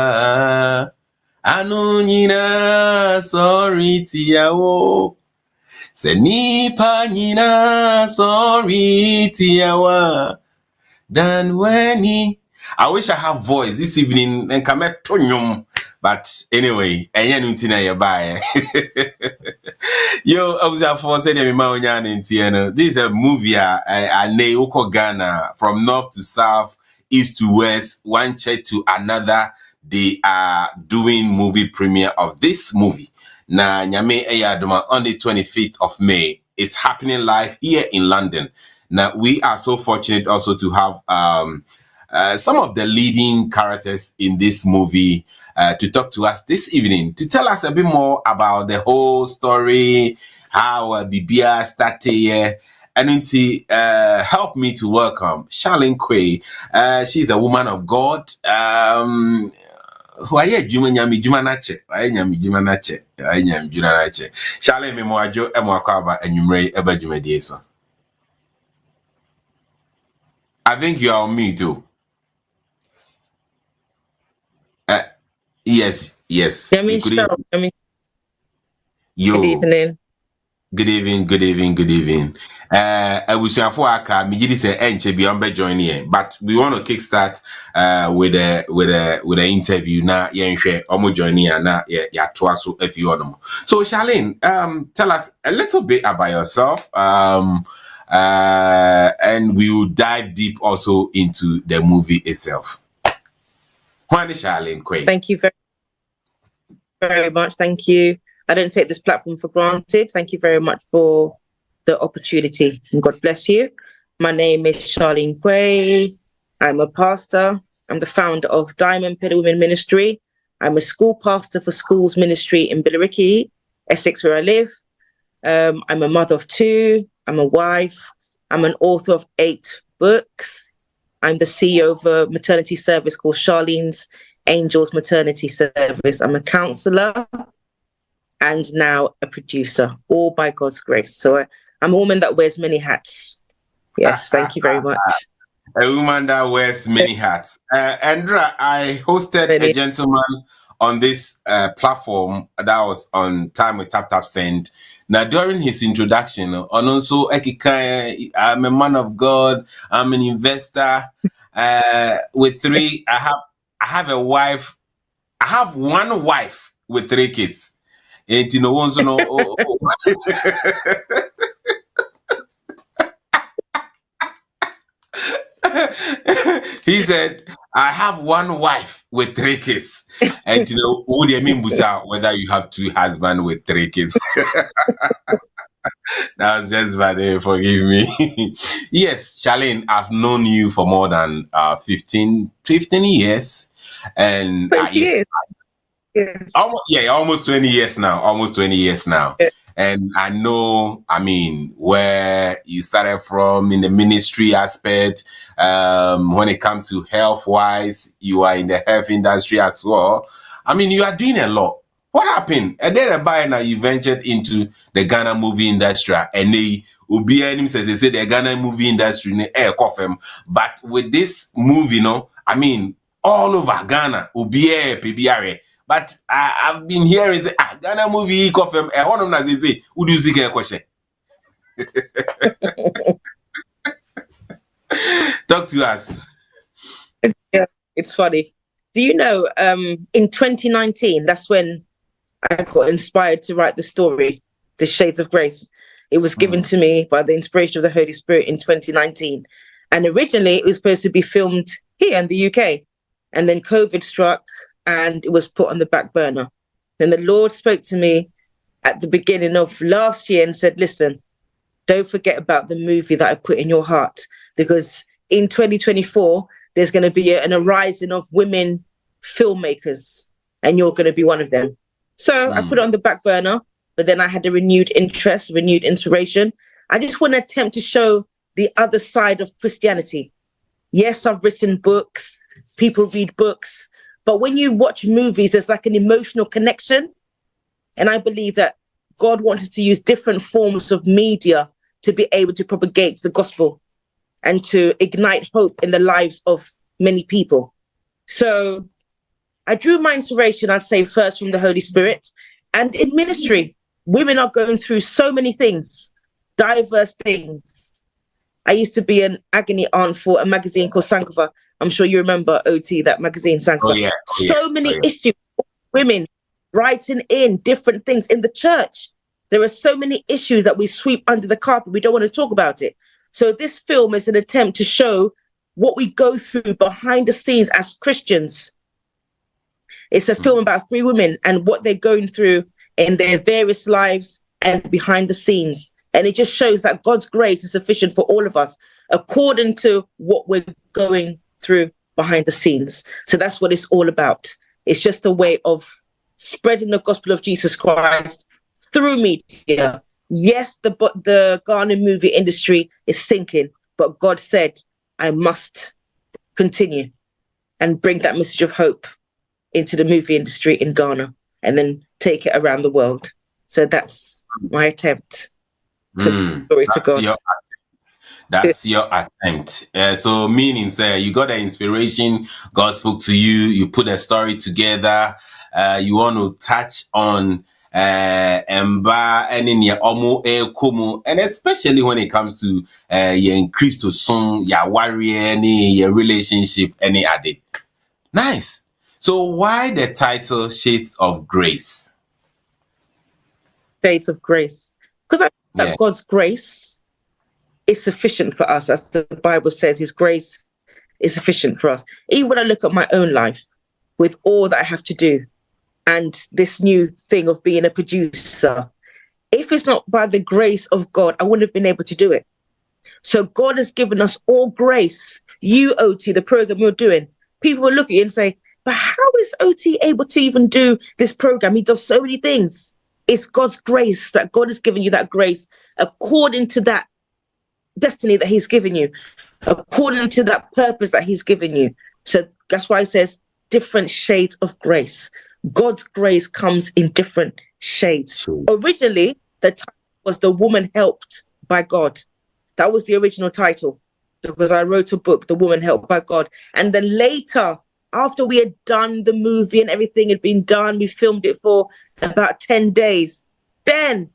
anu nyina sorry tiawo senipa nyina sorry tiawa dan weni. I wish I have voice this evening and come at Tonyum, but anyway, yo, I was for saying this is a movie I Ghana from north to south, east to west, one church to another. They are doing movie premiere of this movie. Na Nyame Eyaduma on the 25th of May. It's happening live here in London. Now we are so fortunate also to have some of the leading characters in this movie to talk to us this evening, to tell us a bit more about the whole story, how Bibia started here, and to help me to welcome Charlene Quay. She's a woman of God. Charlene Memoajo Emwakaba and Yumre Ebajumedieso. I think you are on me too. Yes.
Good evening.
Good evening. I wish you for aka mijidi say enche beyond join here, but we want to kickstart with a interview na yenhwe omo join here na ya toaso afi onom. So Charlene, tell us a little bit about yourself, and we will dive deep also into the movie itself. Charlene Quay.
Thank you very much. Thank you. I don't take this platform for granted. Thank you very much for the opportunity. And God bless you. My name is Charlene Quay. I'm a pastor. I'm the founder of Diamond Pillar Women Ministry. I'm a school pastor for Schools Ministry in Billericay, Essex, where I live. I'm a mother of 2. I'm a wife. I'm an author of 8 books. I'm the CEO of a maternity service called Charlene's Angels Maternity Service. I'm a counselor and now a producer, all by God's grace. So I'm a woman that wears many hats. Yes, thank you very much.
A woman that wears many hats. Andra, I hosted a gentleman on this platform that was on Time with Tap Tap Send. Now, during his introduction, on also, I'm a man of God, I'm an investor. With 3, I have a wife. I have 1 wife with 3 kids. And you know, once you know, he said, I have 1 wife with 3 kids. And you know, who do you mean whether you have 2 husbands with 3 kids? That was just funny, forgive me. Yes, Charlene, I've known you for more than 15 years. And yes. Almost 20 years now. Almost 20 years now. Yeah. And I know, I mean, where you started from in the ministry aspect. When it comes to health-wise, you are in the health industry as well. I mean, you are doing a lot. What happened? And then now you ventured into the Ghana movie industry, and they will be says they say the Ghana movie industry but with this movie, you know, I mean, all over Ghana will be PBR. But I've been hearing say Ghana movie coffee. One of them say, "Who do you see a question?" Talk to us.
Yeah, it's funny. Do you know? In 2019, that's when I got inspired to write the story, The Shades of Grace. It was given to me by the inspiration of the Holy Spirit in 2019. And originally it was supposed to be filmed here in the UK. And then COVID struck and it was put on the back burner. Then the Lord spoke to me at the beginning of last year and said, listen, don't forget about the movie that I put in your heart. Because in 2024, there's going to be an arising of women filmmakers and you're going to be one of them. So I put it on the back burner, but then I had a renewed interest, renewed inspiration. I just want to attempt to show the other side of Christianity. Yes, I've written books, people read books, but when you watch movies, there's like an emotional connection. And I believe that God wants us to use different forms of media to be able to propagate the gospel and to ignite hope in the lives of many people. So I drew my inspiration, I'd say, first from the Holy Spirit. And in ministry, women are going through so many things, diverse things. I used to be an agony aunt for a magazine called Sankofa. I'm sure you remember, OT, that magazine, Sankofa. So many issues, women writing in different things in the church. There are so many issues that we sweep under the carpet. We don't want to talk about it. So this film is an attempt to show what we go through behind the scenes as Christians. It's a film about 3 women and what they're going through in their various lives and behind the scenes. And it just shows that God's grace is sufficient for all of us according to what we're going through behind the scenes. So that's what it's all about. It's just a way of spreading the gospel of Jesus Christ through media. Yes, the Ghana movie industry is sinking, but God said, I must continue and bring that message of hope into the movie industry in Ghana and then take it around the world. So that's my attempt. Glory to God.
That's your attempt. So meaning, say, you got the inspiration, God spoke to you, you put a story together, you want to touch on Emba and in your omo kumu, and especially when it comes to your increased to some your warrior, any your relationship, any other. Nice. So why the title Shades of Grace?
Shades of Grace. Because I think that God's grace is sufficient for us. As the Bible says, his grace is sufficient for us. Even when I look at my own life, with all that I have to do, and this new thing of being a producer, if it's not by the grace of God, I wouldn't have been able to do it. So God has given us all grace. You, OT, the program you're doing, people will look at you and say, but how is OT able to even do this program? He does so many things. It's God's grace that God has given you, that grace according to that destiny that he's given you, according to that purpose that he's given you. So that's why it says different shades of grace. God's grace comes in different shades. Originally, the title was The Woman Helped by God. That was the original title, because I wrote a book, The Woman Helped by God. And then later, after we had done the movie and everything had been done, we filmed it for about 10 days. Then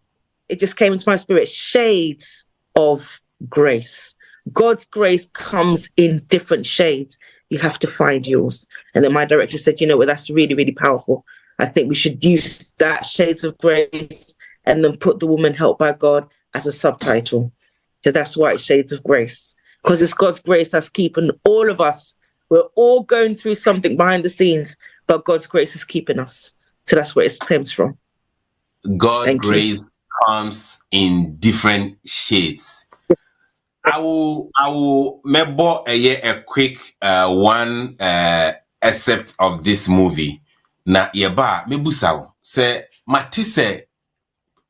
it just came into my spirit, shades of grace. God's grace comes in different shades. You have to find yours. And then my director said, you know what, that's really, really powerful. I think we should use that shades of grace and then put The Woman Helped by God as a subtitle. So that's why it's Shades of Grace, because it's God's grace that's keeping all of us. We're all going through something behind the scenes, but God's grace is keeping us. So that's where it stems from.
God's grace comes in different shades. I will maybe a quick one excerpt of this movie. Na yeba mebusaw say matise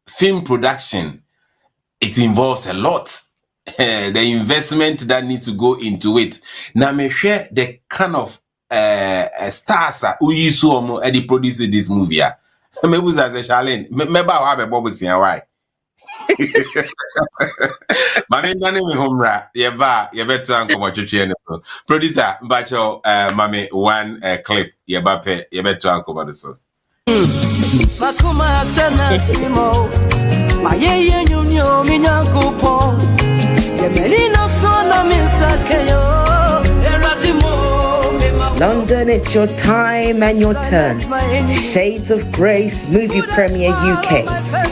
film production, it involves a lot. The investment that needs to go into it. Now me share the kind of stars who you saw at the produce this movie. Mebusa say Charlene, maybe I have a bubble see why. Mami nane me homra yeba to anko twetwe so producer bacho mami one clip yeba to anko so
Makuma sana simo mayeye nyunyo minyankupo yemelino sona minsakeyo
London, it's your time and your turn. Shades of Grace Movie Premiere UK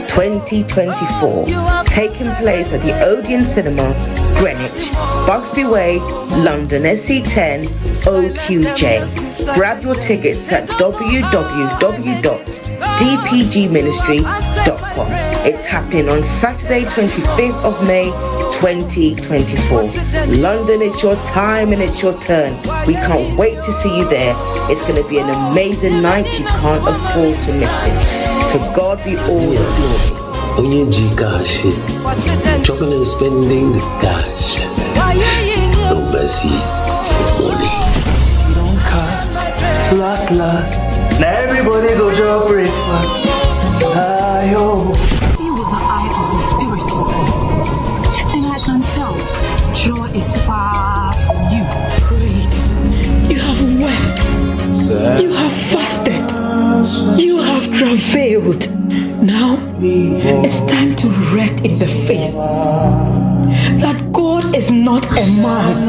2024. Taking place at the Odeon Cinema, Greenwich, Bugsby Way, London, SC10 OQJ. Grab your tickets at www.dpgministry.com. It's happening on Saturday, 25th of May, 2024. London, it's your time and it's your turn. We can't wait to see you there. It's going to be an amazing night. You can't afford to miss this. To God be all the glory.
Onyeji cash, chopping and spending the cash. No mercy for money.
You don't cost, last. Now everybody go to breakfast.
See with the eye of the spirit, and I can tell joy is far from you. Prayed, you have wept, you have fasted, you have travailed. Now it's time to rest in the faith that God is not a man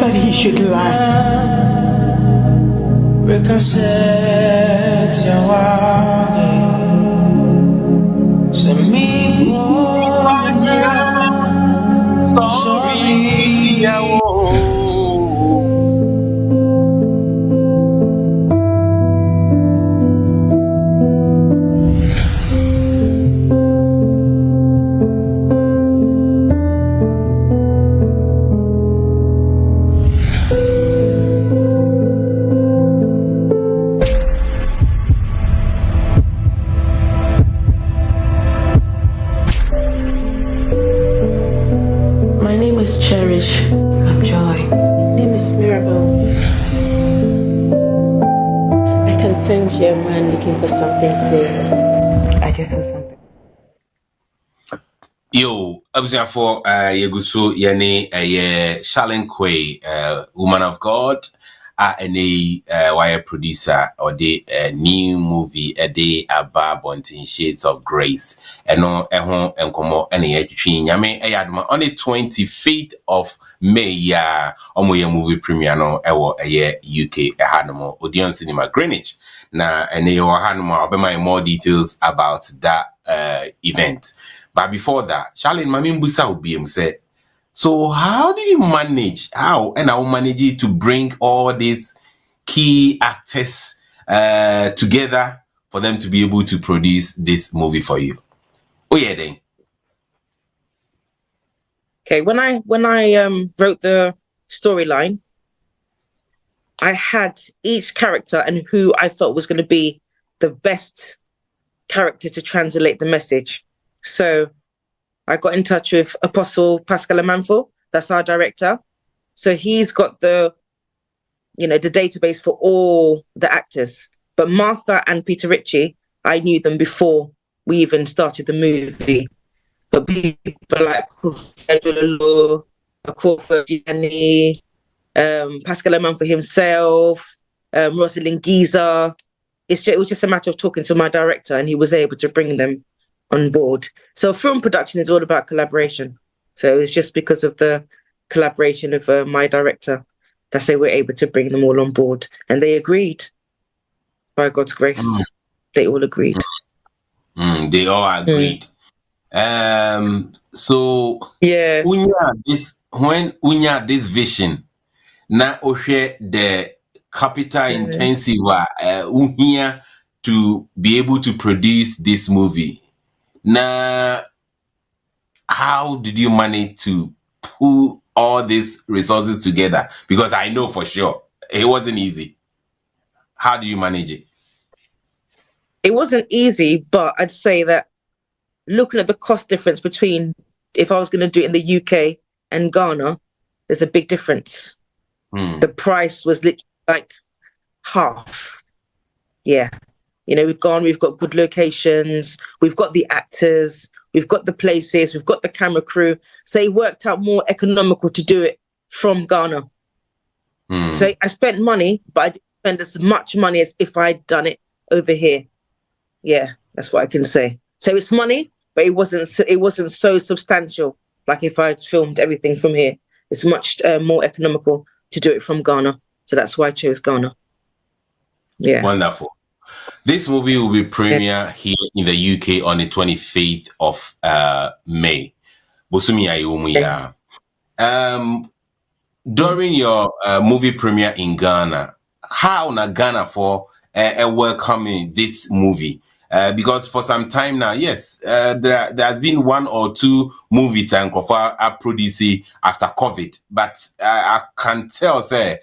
that he should lie. My name is Cherish. I'm Joy. My name is Mirabel. I can sense you're a man looking for something serious. I just saw something.
Yo, for yeguso yene Charlene Quay, woman of God, any wire producer or the new movie a day about Bontin Shades of Grace. And no and come any yame on the 25th of May, ya omoya movie premiere no ewo UK Hanamo Odeon Cinema Greenwich. Na and you Hanamo I'll be more details about that event. But before that, Charlene Mami Mbusa Ubiem said, so how did you manage, how manage it to bring all these key actors together for them to be able to produce this movie for you? Oh yeah, then.
Okay, when I wrote the storyline, I had each character and who I felt was going to be the best character to translate the message. So I got in touch with Apostle Pascal Amanfo, that's our director. So he's got the database for all the actors. But Martha and Peter Ritchie, I knew them before we even started the movie. But people like Kofi Gianni, Pascal Amanfo himself, Rosalind Giza. It was just a matter of talking to my director, and he was able to bring them on board. So film production is all about collaboration. So it was just because of the collaboration of my director that they were able to bring them all on board, and they agreed. By God's grace, they all agreed.
They all agreed. So
yeah,
when unya this vision, na ohwe the capital intensive here to be able to produce this movie. Now, how did you manage to pull all these resources together? Because I know for sure it wasn't easy. How do you manage it?
It wasn't easy, but I'd say that looking at the cost difference between if I was going to do it in the UK and Ghana, there's a big difference. The price was literally like half. Yeah. We've got good locations, we've got the actors, we've got the places, we've got the camera crew. So it worked out more economical to do it from Ghana. So I spent money, but I didn't spend as much money as if I'd done it over here. Yeah, that's what I can say. So it's money, but it wasn't so substantial like if I'd filmed everything from here. It's much more economical to do it from Ghana. So that's why I chose Ghana. Yeah.
Wonderful. This movie will be premiere here in the UK on the 25th of May. During your movie premiere in Ghana, how na Ghana for welcoming this movie? Because for some time now, yes, there has been one or two movies and are producing after COVID, but I can tell, say,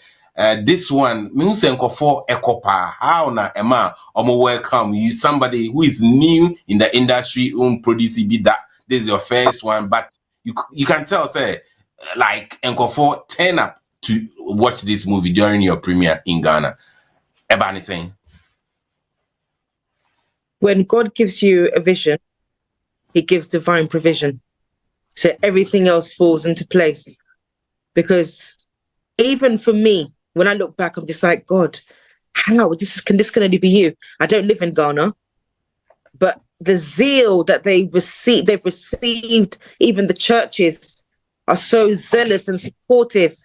this one means for Ekopa. How na Emma welcome you, somebody who is new in the industry, producing be that this is your first one, but you can tell, say, like Nkofo turn up to watch this movie during your premiere in Ghana. Ebani saying,
when God gives you a vision, he gives divine provision. So everything else falls into place. Because even for me, when I look back, I'm just like, God, how? Can this only be you? I don't live in Ghana. But the zeal that they've received, even the churches are so zealous and supportive.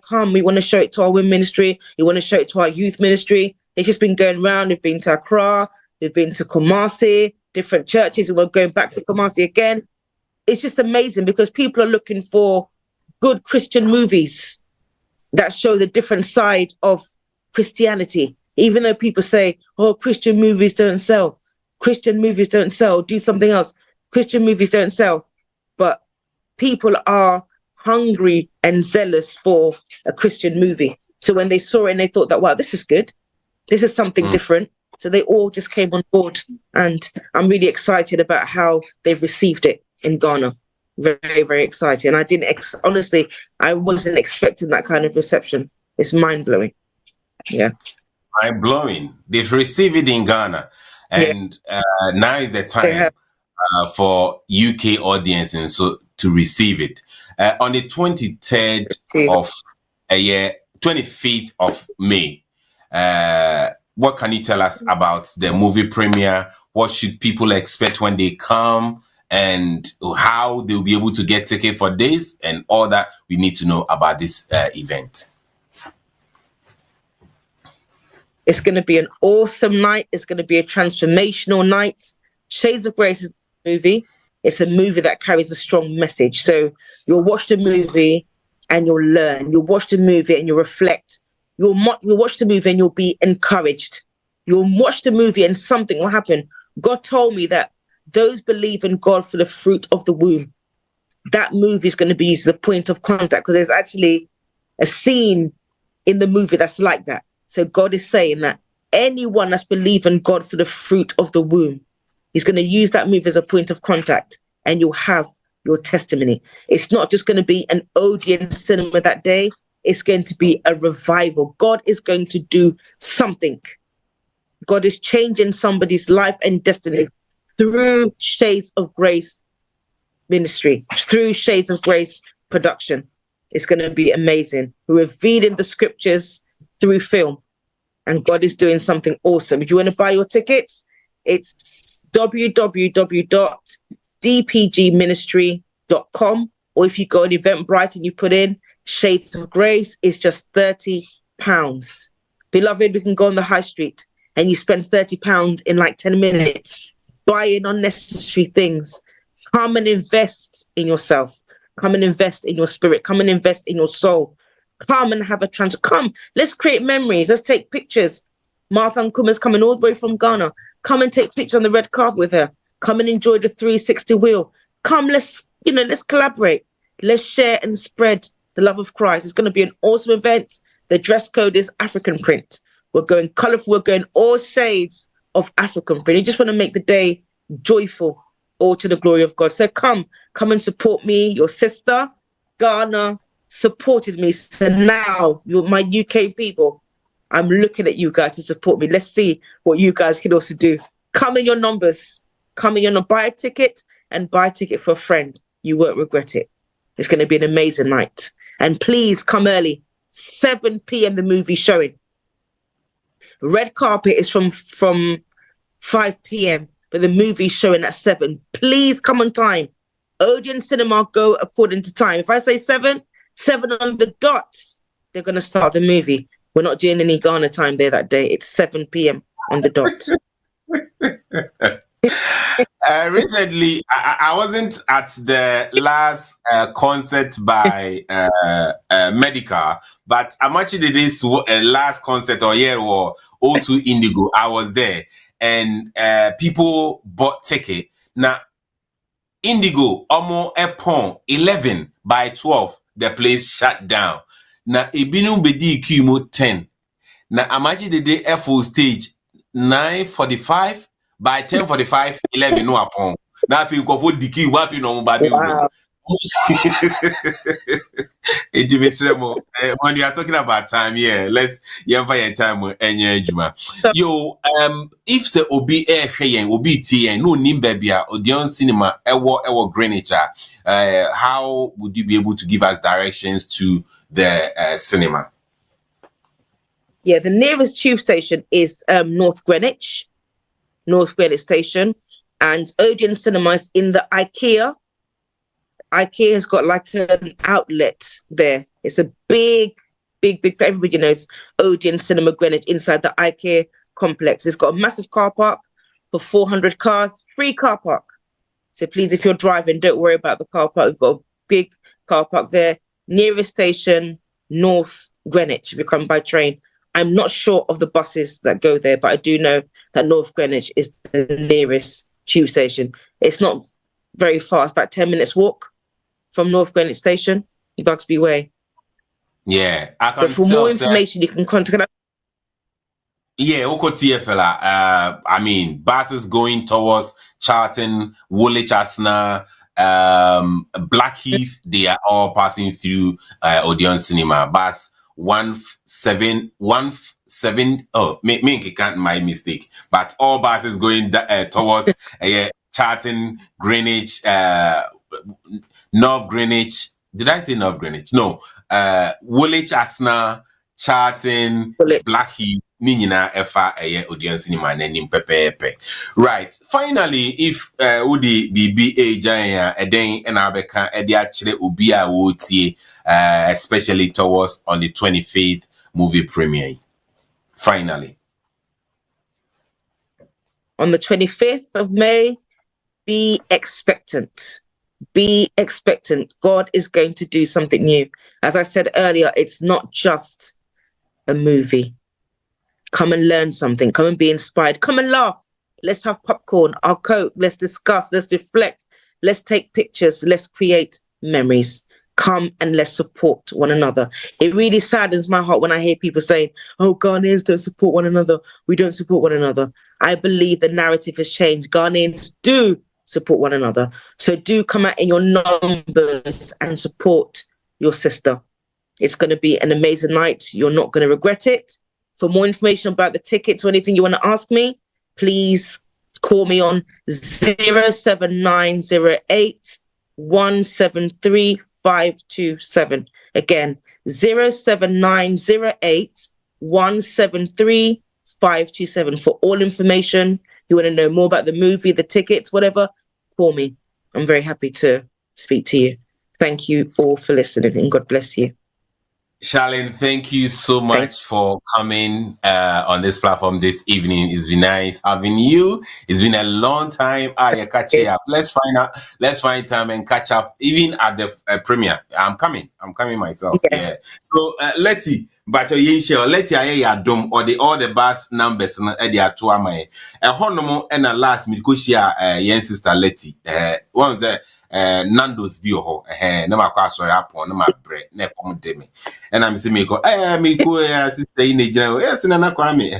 Come, we want to show it to our women ministry. We want to show it to our youth ministry. It's just been going around. We've been to Accra. We've been to Kumasi, different churches, and we're going back to Kumasi again. It's just amazing because people are looking for good Christian movies that show the different side of Christianity. Even though people say, oh, Christian movies don't sell. Christian movies don't sell. Do something else. Christian movies don't sell. But people are hungry and zealous for a Christian movie. So when they saw it and they thought that, wow, this is good. This is something different. So they all just came on board, and I'm really excited about how they've received it in Ghana. Very, very excited. And I didn't, honestly, I wasn't expecting that kind of reception. It's mind-blowing. Yeah.
Mind-blowing. They've received it in Ghana. And now is the time for UK audience and so to receive it. On the 23rd of 25th of May, what can you tell us about the movie premiere? What should people expect when they come, and how they'll be able to get ticket for this and all that we need to know about this event?
It's going to be an awesome night. It's going to be a transformational night. Shades of Grace is a movie. It's a movie that carries a strong message. So you'll watch the movie and you'll learn. You'll watch the movie and you'll reflect. You'll watch the movie and you'll be encouraged. You'll watch the movie and something will happen. God told me that those believe in God for the fruit of the womb, that movie is going to be used as a point of contact, because there's actually a scene in the movie that's like that. So God is saying that anyone that's believing God for the fruit of the womb, He's going to use that movie as a point of contact, and you'll have your testimony. It's not just going to be an Odeon cinema that day. It's going to be a revival. God is going to do something. God is changing somebody's life and destiny through Shades of Grace ministry, through Shades of Grace production. It's going to be amazing. We're revealing the scriptures through film, and God is doing something awesome. If you want to buy your tickets, it's www.dpgministry.com, or if you go on Eventbrite and you put in Shades of Grace, it's just £30. Beloved, we can go on the high street and you spend £30 in like 10 minutes buying unnecessary things. Come and invest in yourself. Come and invest in your spirit. Come and invest in your soul. Come and have a come. Let's create memories. Let's take pictures. Martha Nkuma's coming all the way from Ghana. Come and take pictures on the red carpet with her. Come and enjoy the 360 wheel. Come, let's collaborate. Let's share and spread the love of Christ. It's going to be an awesome event. The dress code is African print. We're going colorful. We're going all shades of African print. You just want to make the day joyful, all to the glory of God. So come and support me. Your sister, Ghana, supported me. So now, you're my UK people. I'm looking at you guys to support me. Let's see what you guys can also do. Come in your numbers. Come in your numbers. Buy a ticket and buy a ticket for a friend. You won't regret it. It's going to be an amazing night. And please come early. 7 p.m. the movie showing. Red carpet is from 5 p.m. but the movie's showing at 7. Please come on time. Odeon Cinema go according to time. If I say 7 on the dot, they're going to start the movie. We're not doing any Ghana time there that day. It's 7 p.m. on the dot.
Recently, I wasn't at the last concert by Medica, but I'm actually this last concert or O2 Indigo. I was there, and people bought ticket. Now, Indigo, Omo Epon, 11 by 12, the place shut down. Now, Ibinu Bedi Kimo 10. Now, I'm actually the full stage 9:45. By 10:45, 11 no upon. Now if you go for Diki, what you know about when you are talking about time, let's find time Juma. Yo, if the Obi Obi TN, no Nimbebia, Odeon Cinema, Ewo Greenwich, how would you be able to give us directions to the cinema?
Yeah, the nearest tube station is North Greenwich Station, and Odeon Cinema is in the IKEA. IKEA has got like an outlet there. It's a big, everybody knows Odeon Cinema Greenwich inside the IKEA complex. It's got a massive car park for 400 cars, free car park. So please, if you're driving, don't worry about the car park. We've got a big car park there. Nearest station, North Greenwich, if you come by train. I'm not sure of the buses that go there, but I do know that North Greenwich is the nearest tube station. It's not very far. It's about 10 minutes walk from North Greenwich Station, Bugsby Way.
Yeah, I can.
But for more information, you can contact.
Yeah, Oko TFL. I mean, buses going towards Charlton, Woolwich, Asna, Blackheath. They are all passing through Odeon Cinema. Bus 171. Oh, me can't my mistake. But all buses going towards Charlton, Greenwich, North Greenwich. Did I say North Greenwich? No. Woolwich, Asna, Charlton, Blackheath. Ninina Efa Odeon Cinema and Pepe. Right. Finally, if Udi BBA Jaya Eden and Abeka Edi actually Ubia Woti, especially towards on the 25th movie premiere. Finally.
On the 25th of May, be expectant. Be expectant. God is going to do something new. As I said earlier, it's not just a movie. Come and learn something. Come and be inspired. Come and laugh. Let's have popcorn, our Coke. Let's discuss. Let's reflect. Let's take pictures. Let's create memories. Come and let's support one another. It really saddens my heart when I hear people saying, oh, Ghanaians don't support one another. We don't support one another. I believe the narrative has changed. Ghanaians do support one another. So do come out in your numbers and support your sister. It's going to be an amazing night. You're not going to regret it. For more information about the tickets or anything you want to ask me, please call me on 07908 173 527. Again, 07908 173 527. For all information, you want to know more about the movie, the tickets, whatever, call me. I'm very happy to speak to you. Thank you all for listening, and God bless you.
Charlene, thank you so much for coming on this platform this evening. It's been nice having you. It's been a long time. You catch up. Let's find time and catch up, even at the premiere. I'm coming myself. Yes. Yeah. So Letty, but Letty, I dom or all the bus numbers they are to my honomo and a last me go share yen sister Letty. One the Nando's bio na makwa sorry upon na mabre na come de me and I'm saying me go sister in general yes na kwa me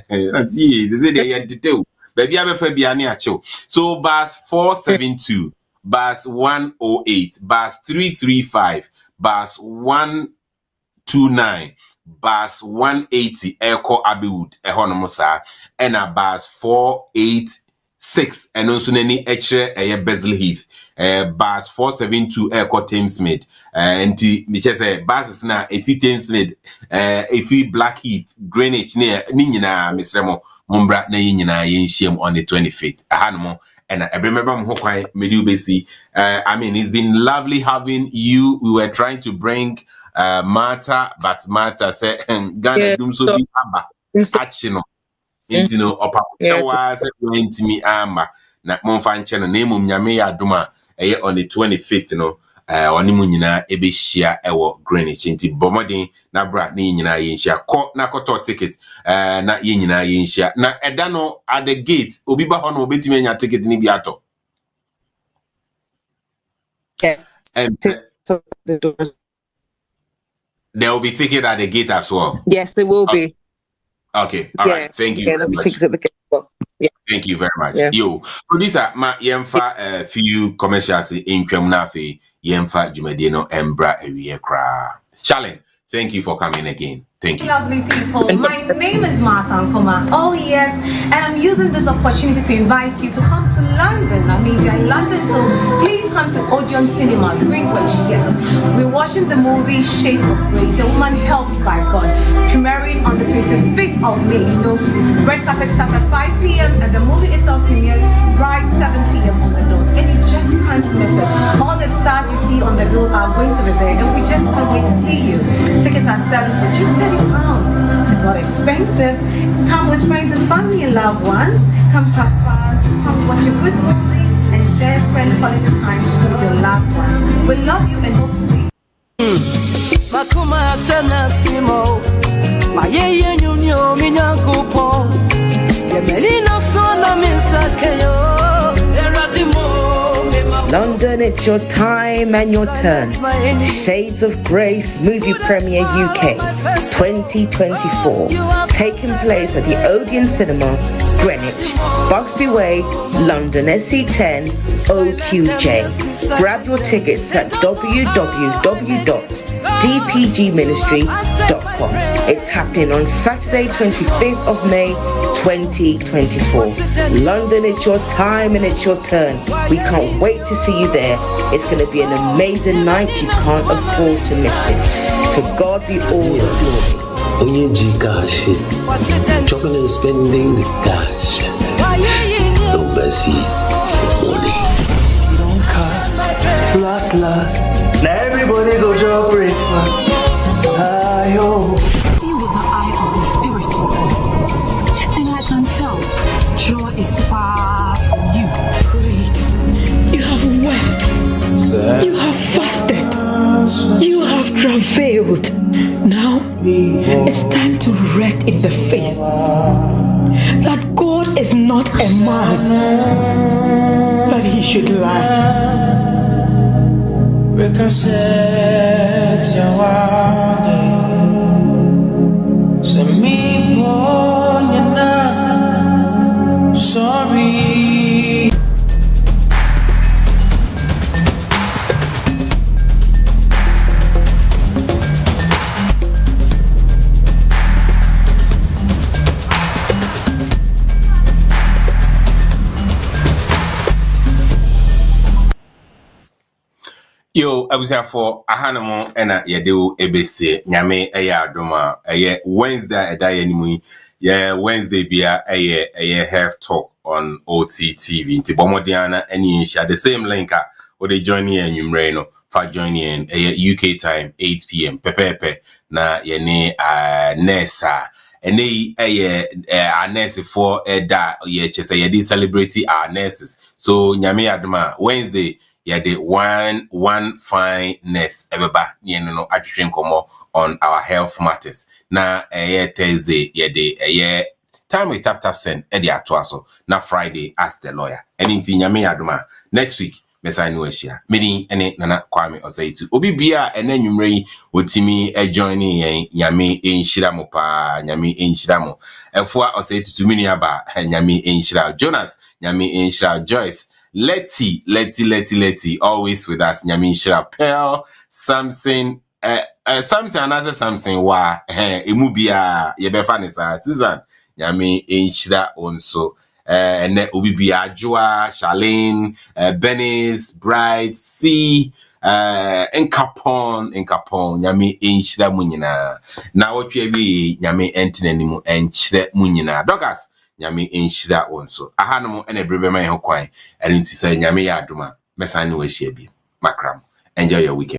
see they dey detail baby abefa bia na achew so bus 472 bus 108 bus 335 bus 129 bus 180 Echo Abbeywood ehonomo sa and a bus 486 and also nani echere Bezel Heath bus 472 Echo Thamesmead and me say buses na efi Thamesmead efi Blackheath Greenwich near ni nyina misremo mombra na nyina yenhiem on the 25th ahanomo and I remember mhokwan medubesi. I mean, it's been lovely having you. We were trying to bring Martha, but Martha said Ghana dum so bi aba achino intino opachawa se wentimi ama na monfa nche no na emum nyame ya adoma on the 25th no oni mu nyina ebehia ewo Greenwich nti bomodin na bra na nyina yenhia ko na koto ticket na nyina yenhia na eda no at the gate obi ba ho no obetimi anya ticket ni bi ato.
Yes.
And
so the doors.
There will be ticket at the gate as well.
Yes, there will be.
Okay, all right. Thank you.
Yeah, there'll be tickets at the gate. Yeah.
Thank you very much. Yeah. Yo, producer, ma yemfa few commercials in Kremnafe, yemfa Jumedino Embra Ewie Kra. Charlene, thank you for coming again. Thank you.
Lovely people. My name is Martha Nkoma. Oh yes, and I'm using this opportunity to invite you to come to London. I mean, you're in London, so please come to Odeon Cinema, Greenwich. Yes, we're watching the movie Shades of Grace, A Woman Helped by God, premiering on the 25th of May. You know, red carpet starts at 5 p.m. and the movie itself premieres right 7 p.m. on the dot, and you just can't miss it. All the stars you see on the bill are going to be there, and we just can't wait to see you. Tickets are selling for just £30. It's not expensive. Come with friends and family and loved ones. Come have fun. Come watch a good movie and spend quality time with your loved ones. We love you and hope to see you.
Makuma sana simo. Mayeye nyunyo minyankupo. Yemelina sona misakeyo.
London, it's your time and your turn. Shades of Grace Movie Premiere UK 2024, taking place at the Odeon Cinema, Greenwich, Buxby Way, London, SC10 OQJ. Grab your tickets at www.dpgministry.com. It's happening on Saturday, 25th of May 2024. London, it's your time and it's your turn. We can't wait to see you there. It's going to be an amazing night. You can't afford to miss this. To God be all the glory.
Onyeji cash, chopping and spending the cash. No mercy for money.
You don't cost. Last. Now everybody go to breakfast. Ayo.
See with the eye of the spirit, and I can tell joy is far from you. Prayed. You have wept. You have fasted. You have travailed. Now it's time to rest in the faith that God is not a man that he should lie.
Sorry.
Yo, for ahanamo ena yedewo ebese nyame adoma Wednesday Wednesday bia have talk on OTTV nti bomodiana any share the same link or they join here nyumre no fa join in UK time 8 p.m. pepepe na yene nessa ene nurse for da chese yedi celebrity our nurses so nyame adoma Wednesday the one fine nurse ebeba no atwetwe nkomo on our health matters na Thursday the time we tap send atoaso na Friday ask the lawyer anything nyame adoma next week mesani washia meni ene nana Kwame Oseitu obi bia ene nwumre otimi join yen nyame enhira mo pa nyame enhira mo efua Oseitu tumini aba nyame enhira Jonas nyame enhira Joyce Letty always with us nyame enhira Pearl Samson another Samson wa emu bia ye befa ne sa Susan nyame enhira onso and Obibia Joa, Charlene, Benis, Bright, C, Enkapon, Nyame Enchida Munina. Now what you be Nyame Entinanimu and Chide Munina. Dogas, Nyame Enchida also. I had no any brebe my hoquine, and it's a Nyame Aduma, Messani Weshabi. Macram. Enjoy your weekend.